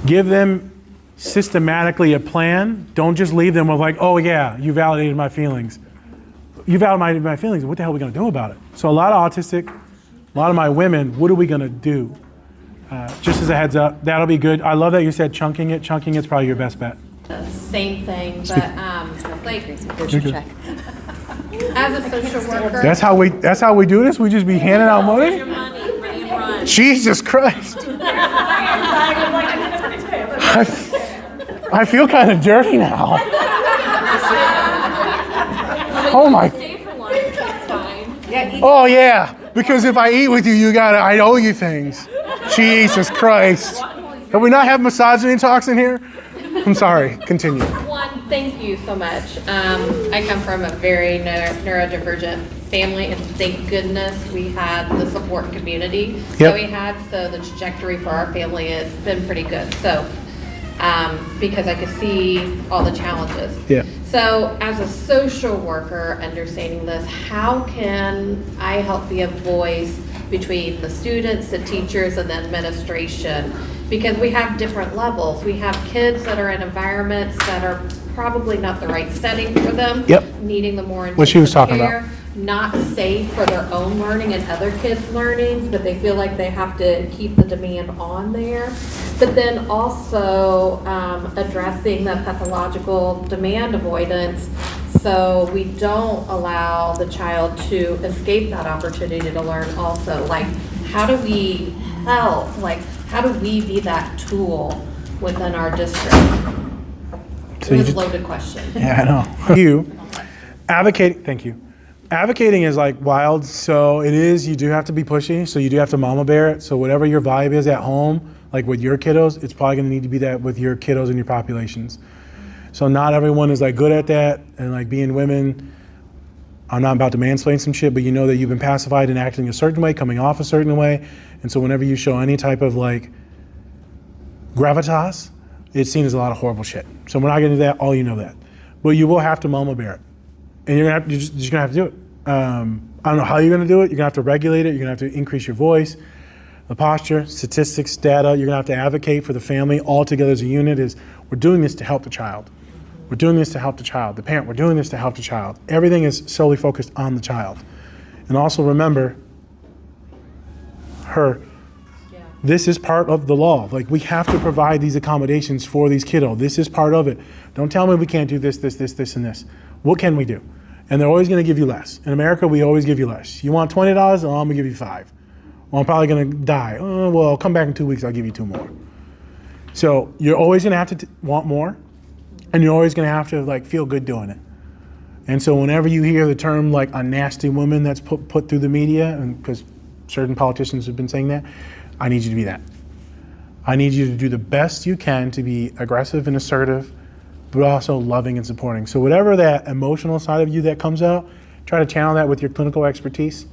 give them systematically a plan. Don't just leave them with like, oh yeah, you validated my feelings. You validated my feelings. What the hell are we going to do about it? So a lot of autistic, a lot of my women, what are we going to do? Just as a heads up, that'll be good. I love that you said chunking it. Chunking it's probably your best bet. Same thing, but like as a social worker. That's how we do this. We just be handing out money. Jesus Christ! I feel kind of dirty now. Oh my! Oh yeah, because if I eat with you, I owe you things. Jesus Christ! Have we not had misogyny talks in here? I'm sorry, continue. One, thank you so much. I come from a very neurodivergent family, and thank goodness we had the support community that we had, so the trajectory for our family has been pretty good. So, because I could see all the challenges. Yeah. So, as a social worker, understanding this, how can I help be a voice between the students, the teachers, and the administration? Because we have different levels. We have kids that are in environments that are probably not the right setting for them, needing the more intensive what she was talking care, about. not safe for their own learning and other kids' learning, but they feel like they have to keep the demand on there. But then also addressing the pathological demand avoidance, so we don't allow the child to escape that opportunity to learn also. Like, how do we help? Like, how do we be that tool within our district? So It was a loaded question. Yeah, I know. Thank you. Advocating is like wild, so it is, you do have to be pushy, so you do have to mama bear it. So whatever your vibe is at home, like with your kiddos, it's probably gonna need to be that with your kiddos and your populations. So not everyone is like good at that, and like being women, I'm not about to mansplain some shit, but you know that you've been pacified and acting a certain way, coming off a certain way. And so whenever you show any type of like gravitas, it's seen as a lot of horrible shit. So we're not getting into that, all you know that. But you will have to mama bear it. And you're just gonna have to do it. I don't know how you're gonna do it. You're gonna have to regulate it. You're gonna have to increase your voice, the posture, statistics, data. You're gonna have to advocate for the family all together as a unit. We're doing this to help the child. We're doing this to help the child. The parent, we're doing this to help the child. Everything is solely focused on the child. And also remember, this is part of the law. Like, we have to provide these accommodations for these kiddos. This is part of it. Don't tell me we can't do this, and this. What can we do? And they're always gonna give you less. In America, we always give you less. You want $20? Oh, I'm gonna give you $5. Well, I'm probably gonna die. Oh, well, come back in 2 weeks, I'll give you 2 more. So you're always gonna have to want more. And you're always gonna have to like feel good doing it. And so whenever you hear the term like a nasty woman that's put through the media, and because certain politicians have been saying that, I need you to be that. I need you to do the best you can to be aggressive and assertive, but also loving and supporting. So whatever that emotional side of you that comes out, try to channel that with your clinical expertise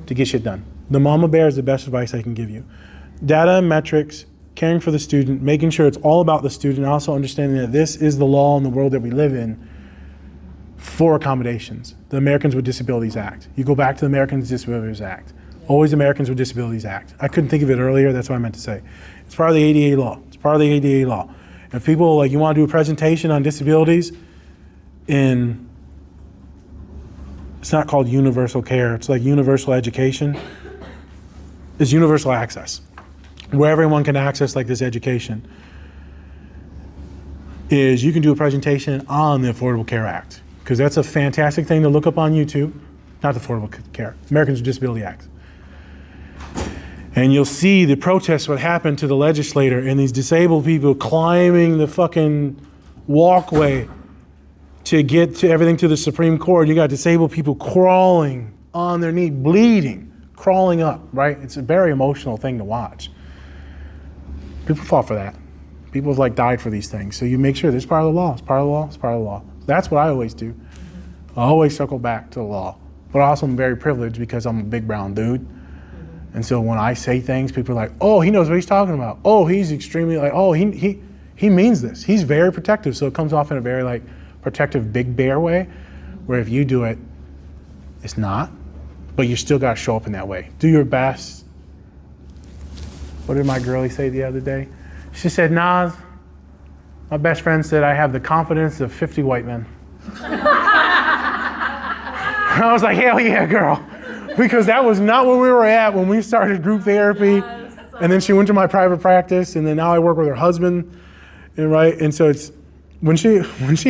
to get shit done. The mama bear is the best advice I can give you. Data and metrics, caring for the student, making sure it's all about the student, also understanding that this is the law in the world that we live in for accommodations. The Americans with Disabilities Act. You go back to the Americans with Disabilities Act. Always Americans with Disabilities Act. I couldn't think of it earlier, that's what I meant to say. It's part of the ADA law. It's part of the ADA law. If people, like, you want to do a presentation on disabilities it's not called universal care, it's like universal education. It's universal access, where everyone can access like this education, is you can do a presentation on the Affordable Care Act, because that's a fantastic thing to look up on YouTube. Not the Affordable Care, Americans with Disability Act. And you'll see the protests, what happened to the legislator and these disabled people climbing the fucking walkway to get to everything to the Supreme Court. You got disabled people crawling on their knee, bleeding, crawling up, right? It's a very emotional thing to watch. People fought for that. People have like died for these things. So you make sure this is part of the law, it's part of the law, it's part of the law. That's what I always do. I always circle back to the law. But also I'm very privileged because I'm a big brown dude. And so when I say things, people are like, oh, he knows what he's talking about. Oh, he's extremely like, oh, he means this. He's very protective. So it comes off in a very like protective big bear way, where if you do it, it's not, but you still gotta show up in that way. Do your best. What did my girlie say the other day? She said, Nas, my best friend said I have the confidence of 50 white men. I was like, hell yeah, girl. Because that was not where we were at when we started group therapy. And then she went to my private practice, and then now I work with her husband, and right? And so it's, when she,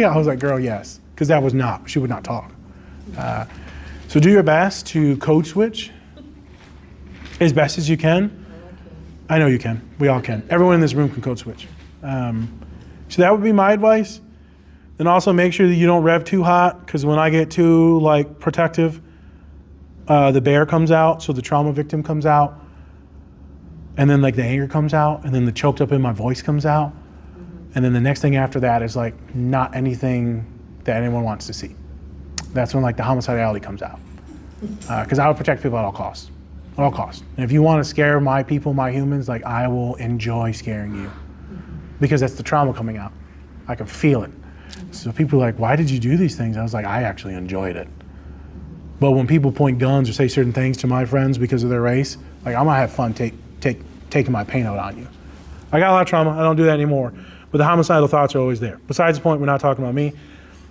I was like, girl, yes. Because that was not, she would not talk. So do your best to code switch as best as you can. I know you can. We all can. Everyone in this room can code switch. So that would be my advice. Then also make sure that you don't rev too hot, because when I get too like protective, the bear comes out, so the trauma victim comes out, and then like the anger comes out, and then the choked up in my voice comes out, and then the next thing after that is like not anything that anyone wants to see. That's when like the homicidality comes out, because I will protect people at all costs. At all costs. And if you want to scare my people, my humans, like I will enjoy scaring you, because that's the trauma coming out. I can feel it. So people are like, why did you do these things? I was like, I actually enjoyed it. But when people point guns or say certain things to my friends because of their race, like I'm gonna have fun taking my pain out on you. I got a lot of trauma, I don't do that anymore. But the homicidal thoughts are always there. Besides the point, we're not talking about me.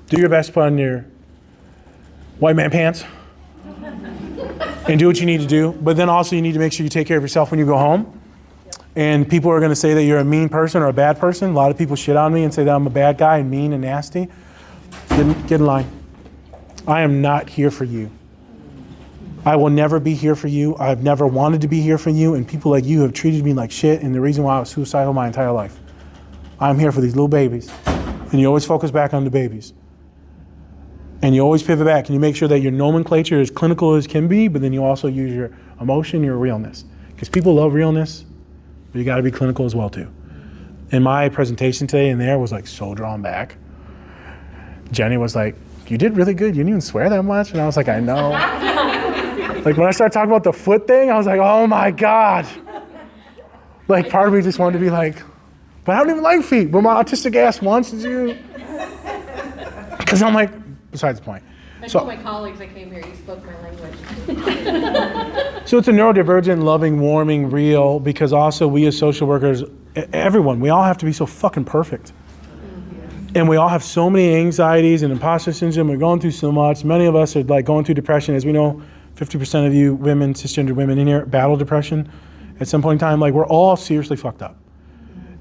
Do your best to put on your white man pants and do what you need to do. But then also you need to make sure you take care of yourself when you go home. And people are gonna say that you're a mean person or a bad person. A lot of people shit on me and say that I'm a bad guy and mean and nasty. Get in line. I am not here for you. I will never be here for you. I've never wanted to be here for you, and people like you have treated me like shit, and the reason why I was suicidal my entire life. I'm here for these little babies. And you always focus back on the babies. And you always pivot back, and you make sure that your nomenclature is clinical as can be, but then you also use your emotion, your realness. Because people love realness, but you gotta be clinical as well too. And my presentation today in there was like so drawn back. Jenny was like, you did really good. You didn't even swear that much. And I was like, I know. Like when I started talking about the foot thing, I was like, oh my God. Like part of me just wanted to be like, but I don't even like feet. But my autistic ass wants to. Because I'm like, besides the point. I told my colleagues I came here, you spoke my language. So it's a neurodivergent, loving, warming, real, because also we as social workers, everyone, we all have to be so fucking perfect. And we all have so many anxieties and imposter syndrome. We're going through so much. Many of us are like going through depression. As we know, 50% of you women, cisgender women in here battle depression at some point in time. Like we're all seriously fucked up.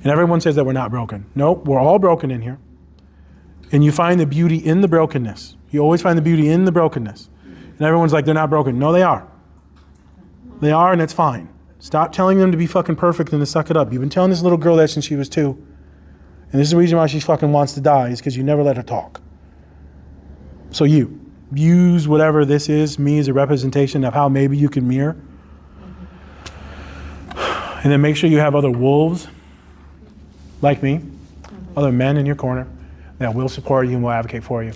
And everyone says that we're not broken. Nope, we're all broken in here. And you find the beauty in the brokenness. You always find the beauty in the brokenness. And everyone's like, they're not broken. No, they are. They are, and it's fine. Stop telling them to be fucking perfect and to suck it up. You've been telling this little girl that since she was 2. And this is the reason why she fucking wants to die, is because you never let her talk. So you use whatever this is, me as a representation of how maybe you can mirror. And then make sure you have other wolves like me, other men in your corner that will support you and will advocate for you.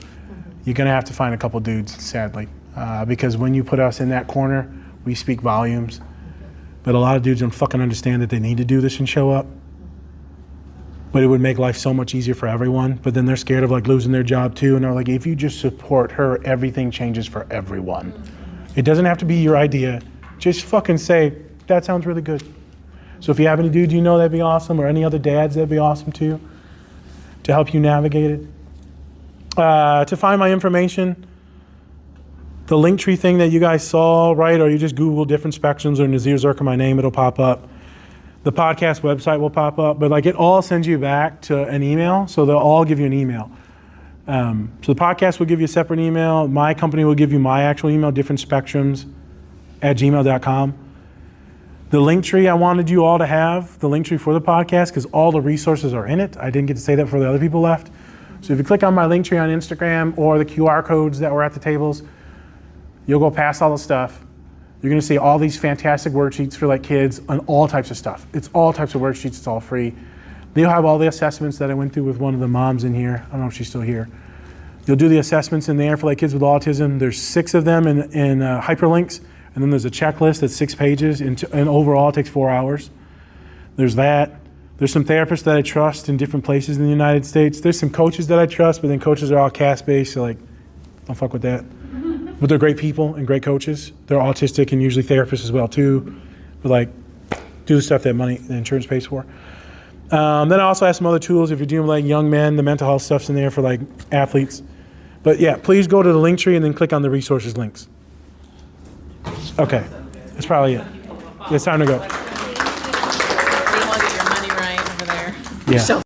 You're gonna have to find a couple dudes, sadly, because when you put us in that corner, we speak volumes. But a lot of dudes don't fucking understand that they need to do this and show up. But it would make life so much easier for everyone. But then they're scared of like losing their job too. And they're like, if you just support her, everything changes for everyone. It doesn't have to be your idea. Just fucking say, that sounds really good. So if you have any dudes you know, that'd be awesome. Or any other dads, that'd be awesome too, to help you navigate it. To find my information, the Linktree thing that you guys saw, right? Or you just Google different spectrums or Nazir Zerka, my name, it'll pop up. The podcast website will pop up, but like it all sends you back to an email, so they'll all give you an email. So the podcast will give you a separate email. My company will give you my actual email, differentspectrums@gmail.com. The Linktree, I wanted you all to have the Linktree for the podcast because all the resources are in it. I didn't get to say that before the other people left. So if you click on my Linktree on Instagram or the QR codes that were at the tables, you'll go past all the stuff. You're gonna see all these fantastic worksheets for like kids on all types of stuff. It's all types of worksheets, it's all free. You'll have all the assessments that I went through with one of the moms in here. I don't know if she's still here. You'll do the assessments in there for like kids with autism. There's 6 of them in hyperlinks, and then there's a checklist that's 6 pages, and overall it takes 4 hours. There's that. There's some therapists that I trust in different places in the United States. There's some coaches that I trust, but then coaches are all caste-based, so like, don't fuck with that. But they're great people and great coaches. They're autistic and usually therapists as well too. But like, do the stuff that the insurance pays for. Then I also have some other tools if you're dealing with like young men. The mental health stuff's in there for like athletes. But yeah, please go to the Linktree and then click on the resources links. Okay, that's probably it. It's time to go. You want to get your money right over there. Yeah. So